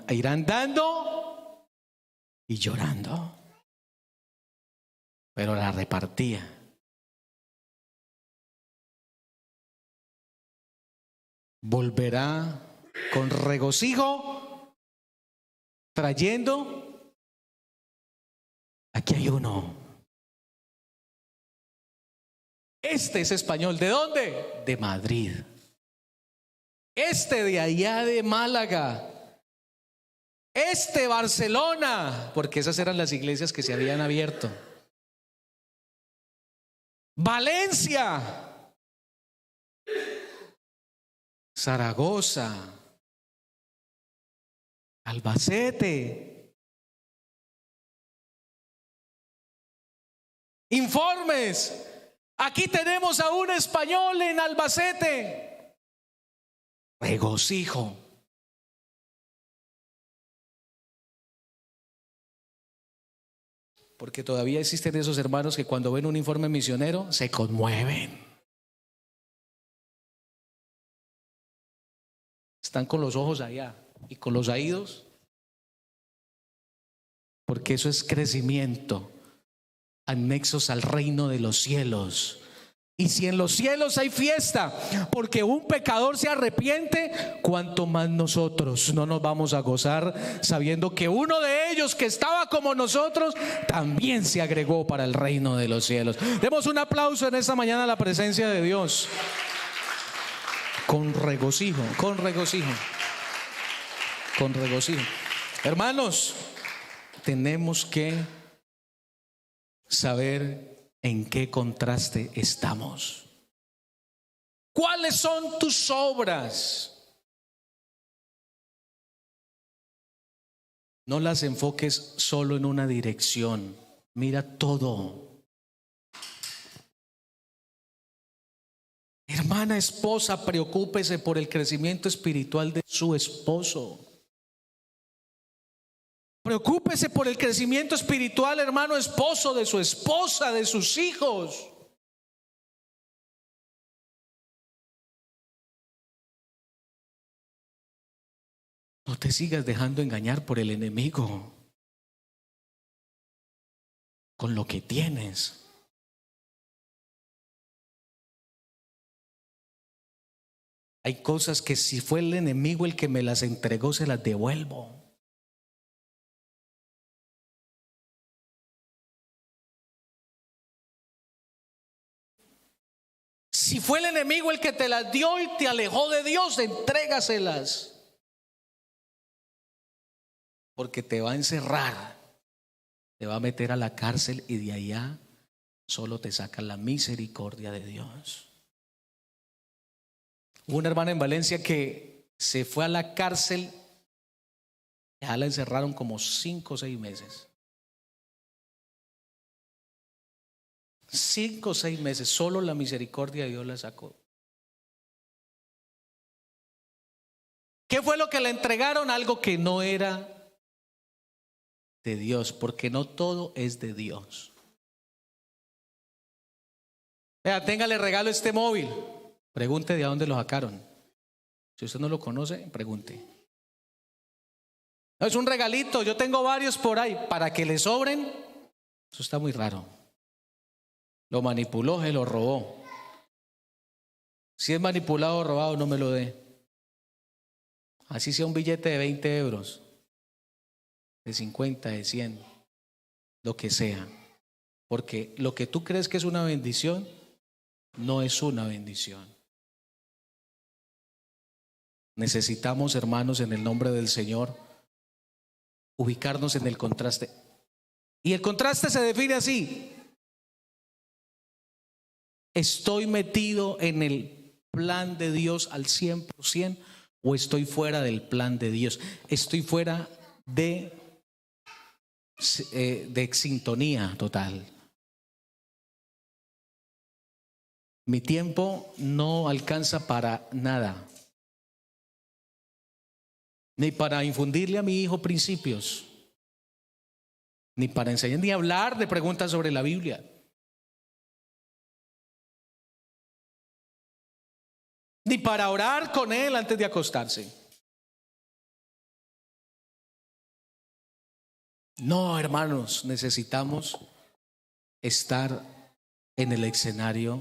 Irán dando y llorando, pero la repartía. Volverá con regocijo trayendo. Aquí hay uno. Este es español. ¿De dónde? De Madrid. Este de allá de Málaga. Este Barcelona, porque esas eran las iglesias que se habían abierto. Valencia, Zaragoza, Albacete. Informes. Aquí tenemos a un español en Albacete. Regocijo. Porque todavía existen esos hermanos que cuando ven un informe misionero se conmueven. Están con los ojos allá y con los oídos. Porque eso es crecimiento. Anexos al reino de los cielos. Y si en los cielos hay fiesta porque un pecador se arrepiente, cuánto más nosotros no nos vamos a gozar sabiendo que uno de ellos que estaba como nosotros también se agregó para el reino de los cielos. Demos un aplauso en esta mañana a la presencia de Dios. Con regocijo, con regocijo, con regocijo. Hermanos, tenemos que saber en qué contraste estamos. ¿Cuáles son tus obras? No las enfoques solo en una dirección. Mira todo. Hermana, esposa, preocúpese por el crecimiento espiritual de su esposo. Preocúpese por el crecimiento espiritual, hermano, esposo, de su esposa, de sus hijos. No te sigas dejando engañar por el enemigo con lo que tienes. Hay cosas que si fue el enemigo el que me las entregó, se las devuelvo. Si fue el enemigo el que te las dio y te alejó de Dios, entrégaselas. Porque te va a encerrar, te va a meter a la cárcel y de allá solo te saca la misericordia de Dios. Hubo una hermana en Valencia que se fue a la cárcel, ya la encerraron como 5 o 6 meses. 5 o 6 meses, solo la misericordia de Dios la sacó. ¿Qué fue lo que le entregaron? Algo que no era de Dios, porque no todo es de Dios. Vea, téngale regalo este móvil. Pregunte de dónde lo sacaron. Si usted no lo conoce, pregunte. No, es un regalito, yo tengo varios por ahí. Para que le sobren, Eso está muy raro. Lo manipuló, se lo robó. Si es manipulado o robado, no me lo dé. Así sea un billete de 20 euros, de 50, de 100, lo que sea. Porque lo que tú crees que es una bendición, no es una bendición. Necesitamos, hermanos, en el nombre del Señor, ubicarnos en el contraste. Y el contraste se define así: ¿estoy metido en el plan de Dios al 100% o estoy fuera del plan de Dios? Estoy fuera de sintonía total. Mi tiempo no alcanza para nada, ni para infundirle a mi hijo principios, ni para enseñar, ni hablar de preguntas sobre la Biblia, ni para orar con él antes de acostarse. No, hermanos, necesitamos estar en el escenario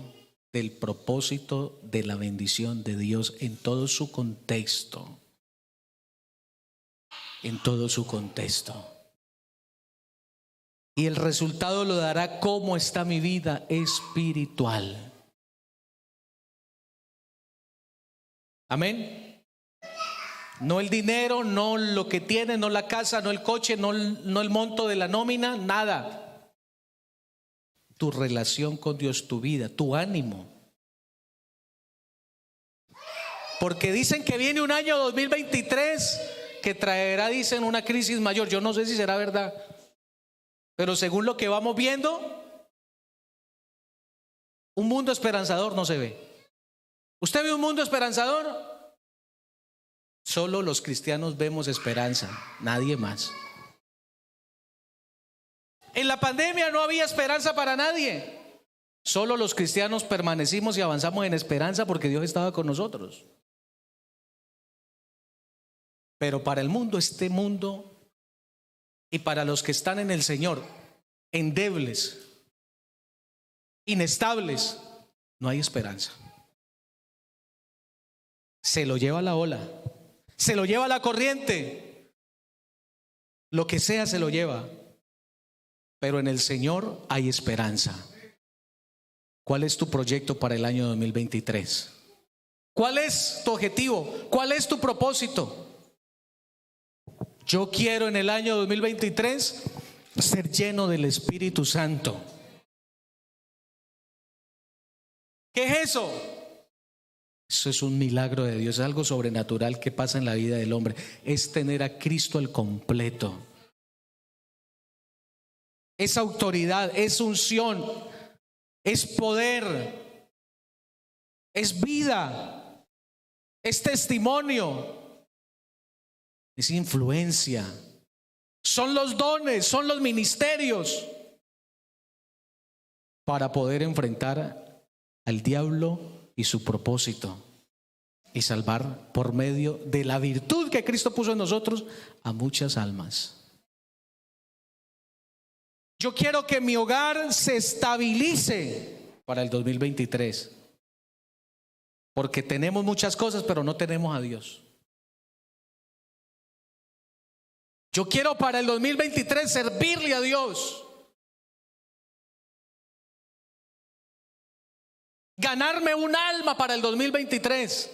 del propósito de la bendición de Dios en todo su contexto. En todo su contexto. Y el resultado lo dará cómo está mi vida espiritual. Amén. No el dinero, no lo que tiene, no la casa, no el coche, no el monto de la nómina, nada. Tu relación con Dios, tu vida, tu ánimo. Porque dicen que viene un año 2023 que traerá, dicen, una crisis mayor. Yo no sé si será verdad, pero según lo que vamos viendo, un mundo esperanzador no se ve. ¿Usted ve un mundo esperanzador? Solo los cristianos vemos esperanza, nadie más. En la pandemia no había esperanza para nadie. Solo los cristianos permanecimos y avanzamos en esperanza porque Dios estaba con nosotros. Pero para el mundo, este mundo, y para los que están en el Señor, endebles, inestables, no hay esperanza. Se lo lleva la ola, se lo lleva la corriente, lo que sea se lo lleva. Pero en el Señor hay esperanza. ¿Cuál es tu proyecto para el año 2023? ¿Cuál es tu objetivo? ¿Cuál es tu propósito? Yo quiero en el año 2023 ser lleno del Espíritu Santo. ¿Qué es eso? Eso es un milagro de Dios, es algo sobrenatural que pasa en la vida del hombre. Es tener a Cristo al completo. Es autoridad, es unción, es poder, es vida, es testimonio, es influencia. Son los dones, son los ministerios para poder enfrentar al diablo y su propósito y salvar por medio de la virtud que Cristo puso en nosotros a muchas almas. Yo quiero que mi hogar se estabilice para el 2023, porque tenemos muchas cosas, pero no tenemos a Dios. Yo quiero para el 2023 servirle a Dios, ganarme un alma para el 2023,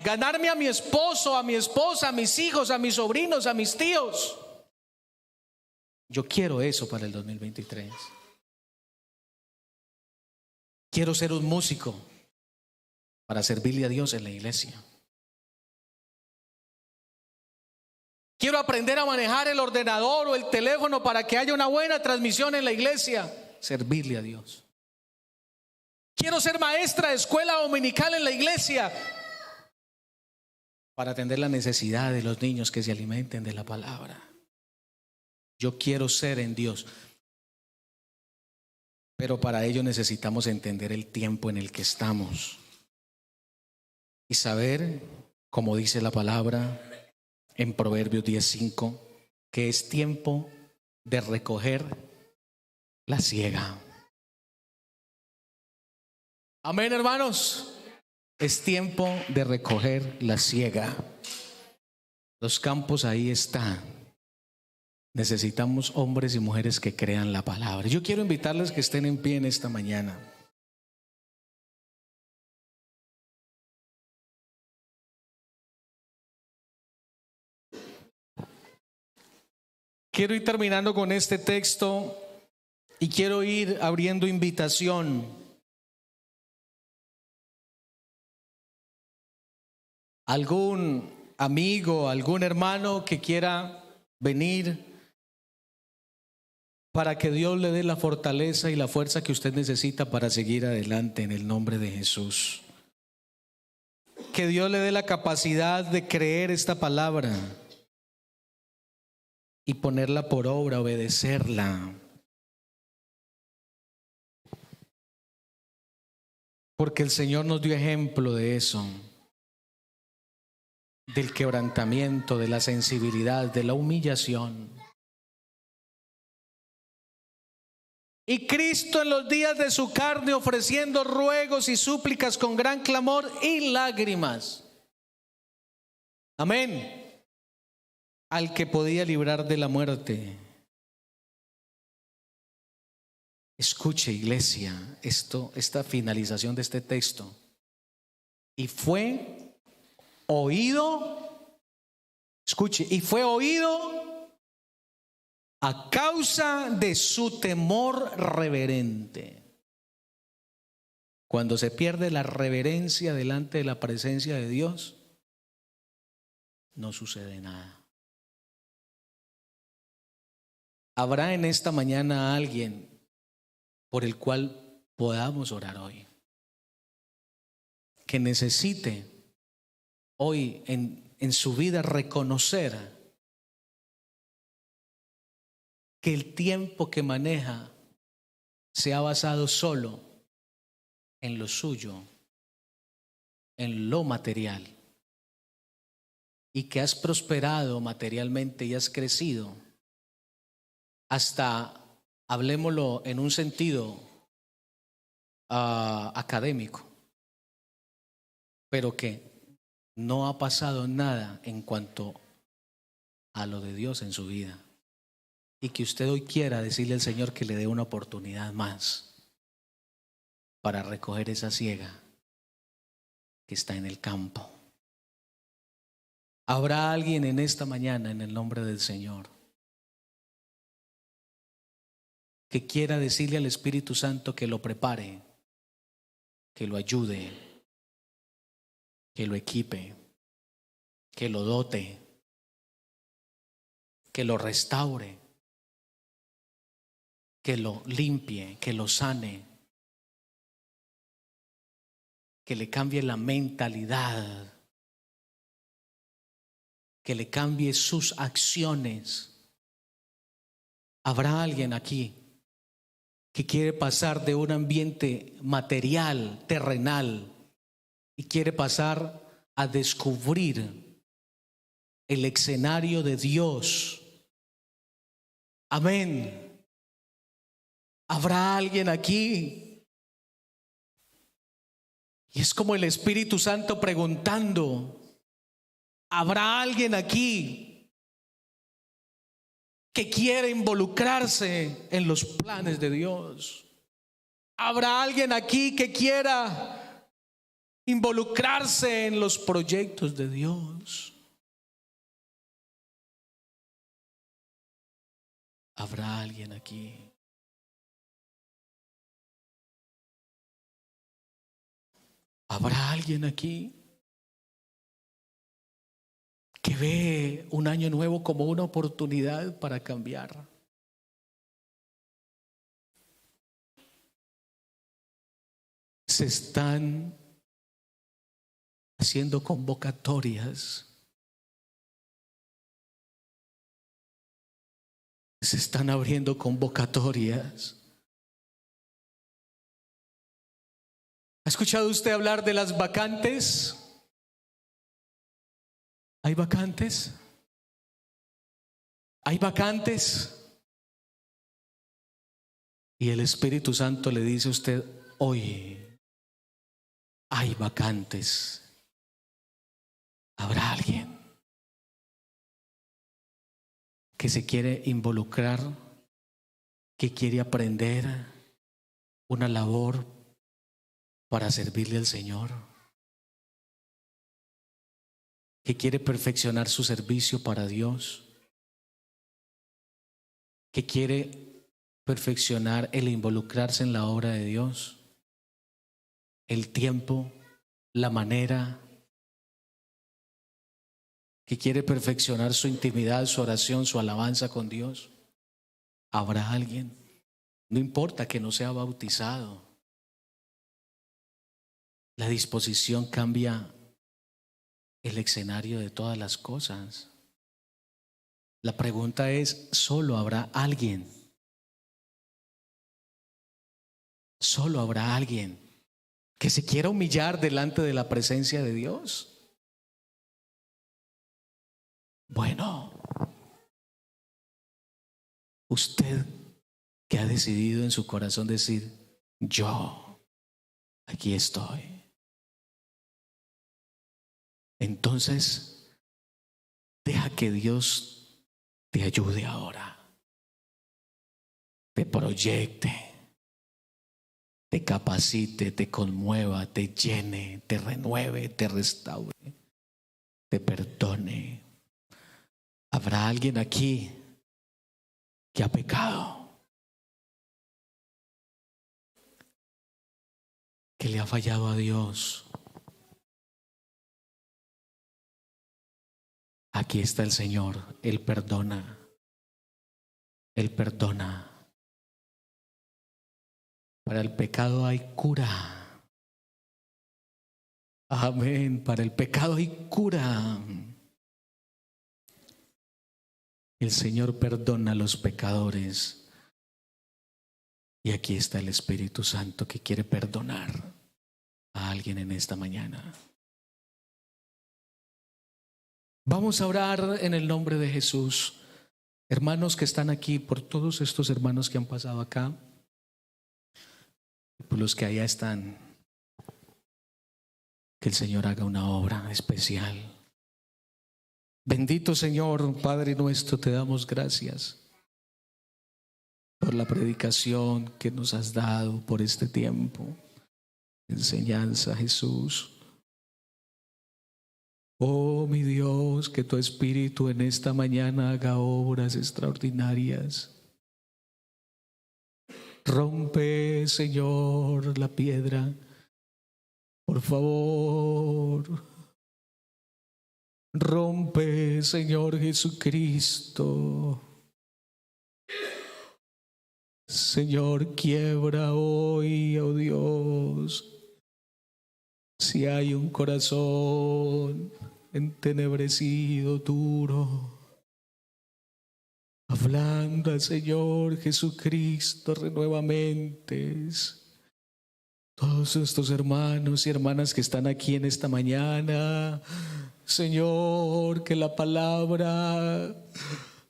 ganarme a mi esposo, a mi esposa, a mis hijos, a mis sobrinos, a mis tíos. Yo quiero eso para el 2023. Quiero ser un músico para servirle a Dios en la iglesia. Quiero aprender a manejar el ordenador o el teléfono para que haya una buena transmisión en la iglesia. Servirle a Dios. Quiero ser maestra de escuela dominical en la iglesia para atender la necesidad de los niños que se alimenten de la palabra. Yo quiero ser en Dios. Pero para ello necesitamos entender el tiempo en el que estamos y saber, como dice la palabra en Proverbios 10:5, que es tiempo de recoger la siega. Amén, hermanos. Es tiempo de recoger la siega. Los campos ahí están. Necesitamos hombres y mujeres que crean la palabra. Yo quiero invitarles que estén en pie en esta mañana. Quiero ir terminando con este texto y quiero ir abriendo invitación. Algún amigo, algún hermano que quiera venir para que Dios le dé la fortaleza y la fuerza que usted necesita para seguir adelante en el nombre de Jesús. Que Dios le dé la capacidad de creer esta palabra y ponerla por obra, obedecerla. Porque el Señor nos dio ejemplo de eso, del quebrantamiento, de la sensibilidad, de la humillación. Y Cristo en los días de su carne ofreciendo ruegos y súplicas con gran clamor y lágrimas. Amén. Al que podía librar de la muerte. Escuche, iglesia, esta finalización de este texto. Y fue oído, escuche, y fue oído a causa de su temor reverente. Cuando se pierde la reverencia delante de la presencia de Dios, no sucede nada. Habrá en esta mañana alguien por el cual podamos orar hoy, que necesite hoy en su vida reconocer que el tiempo que maneja se ha basado solo en lo suyo, en lo material, y que has prosperado materialmente y has crecido hasta, hablemoslo en un sentido académico, pero que no ha pasado nada en cuanto a lo de Dios en su vida. Y que usted hoy quiera decirle al Señor que le dé una oportunidad más para recoger esa siega que está en el campo. Habrá alguien en esta mañana, en el nombre del Señor, que quiera decirle al Espíritu Santo que lo prepare, que lo ayude, que lo equipe, que lo dote, que lo restaure, que lo limpie, que lo sane, que le cambie la mentalidad, que le cambie sus acciones. Habrá alguien aquí que quiere pasar de un ambiente material, terrenal, y quiere pasar a descubrir el escenario de Dios. Amén. Habrá alguien aquí, y es como el Espíritu Santo preguntando: ¿habrá alguien aquí que quiere involucrarse en los planes de Dios? ¿Habrá alguien aquí que quiera involucrarse en los proyectos de Dios? ¿Habrá alguien aquí? ¿Habrá alguien aquí que ve un año nuevo como una oportunidad para cambiar? Se están haciendo convocatorias, se están abriendo convocatorias. ¿Ha escuchado usted hablar de las vacantes? ¿Hay vacantes? Hay vacantes. Y el Espíritu Santo le dice a usted: hoy hay vacantes. Habrá alguien que se quiere involucrar, que quiere aprender una labor para servirle al Señor, que quiere perfeccionar su servicio para Dios, que quiere perfeccionar el involucrarse en la obra de Dios, el tiempo, la manera, que quiere perfeccionar su intimidad, su oración, su alabanza con Dios. Habrá alguien, no importa que no sea bautizado. La disposición cambia el escenario de todas las cosas. La pregunta es: ¿solo habrá alguien? ¿Solo habrá alguien que se quiera humillar delante de la presencia de Dios? Bueno, usted que ha decidido en su corazón decir: yo aquí estoy, entonces deja que Dios te ayude ahora, te proyecte, te capacite, te conmueva, te llene, te renueve, te restaure, te perdone. Habrá alguien aquí que ha pecado, que le ha fallado a Dios. Aquí está el Señor. Él perdona. Él perdona. Para el pecado hay cura. Amén. Para el pecado hay cura. El Señor perdona a los pecadores. Y aquí está el Espíritu Santo que quiere perdonar a alguien en esta mañana. Vamos a orar en el nombre de Jesús. Hermanos que están aquí, por todos estos hermanos que han pasado acá, por los que allá están, que el Señor haga una obra especial. Bendito Señor, Padre nuestro, te damos gracias por la predicación que nos has dado, por este tiempo, enseñanza, Jesús. Oh mi Dios, que tu Espíritu en esta mañana haga obras extraordinarias. Rompe, Señor, la piedra, por favor. Rompe, Señor Jesucristo. Señor, quiebra hoy, oh Dios, si hay un corazón entenebrecido, duro. Hablando al Señor Jesucristo, renueva mentes. Todos estos hermanos y hermanas que están aquí en esta mañana, Señor, que la palabra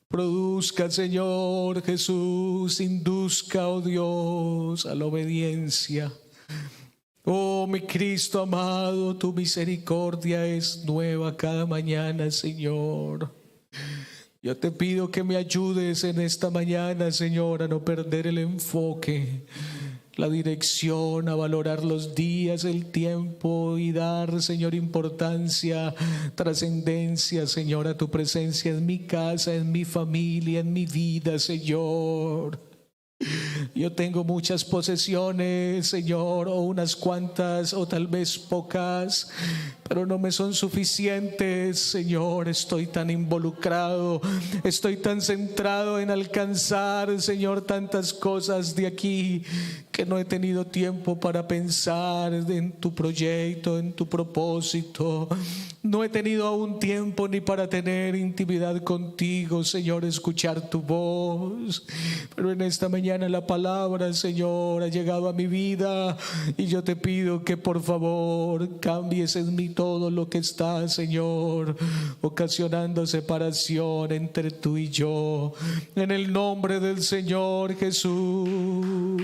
produzca, Señor Jesús, induzca, oh Dios, a la obediencia. Oh mi Cristo amado, tu misericordia es nueva cada mañana, Señor. Yo te pido que me ayudes en esta mañana, Señor, a no perder el enfoque, la dirección, a valorar los días, el tiempo y dar, Señor, importancia, trascendencia, Señor, a tu presencia en mi casa, en mi familia, en mi vida, Señor. Yo tengo muchas posesiones, Señor, o unas cuantas, o tal vez pocas, pero no me son suficientes, Señor. Estoy tan involucrado, estoy tan centrado en alcanzar, Señor, tantas cosas de aquí, que no he tenido tiempo para pensar en tu proyecto, en tu propósito. No he tenido aún tiempo ni para tener intimidad contigo, Señor, escuchar tu voz. Pero en esta mañana, mañana la palabra, Señor, ha llegado a mi vida y yo te pido que por favor cambies en mí todo lo que está, Señor, ocasionando separación entre tú y yo. En el nombre del Señor Jesús,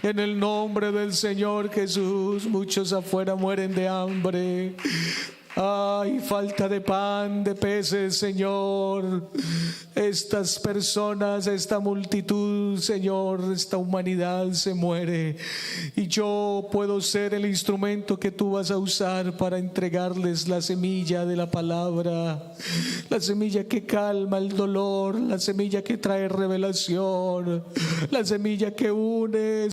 en el nombre del Señor Jesús, muchos afuera mueren de hambre. Ay, falta de pan, de peces, Señor. Estas personas, esta multitud, Señor, esta humanidad se muere. Y yo puedo ser el instrumento que tú vas a usar para entregarles la semilla de la palabra. La semilla que calma el dolor, la semilla que trae revelación, la semilla que une,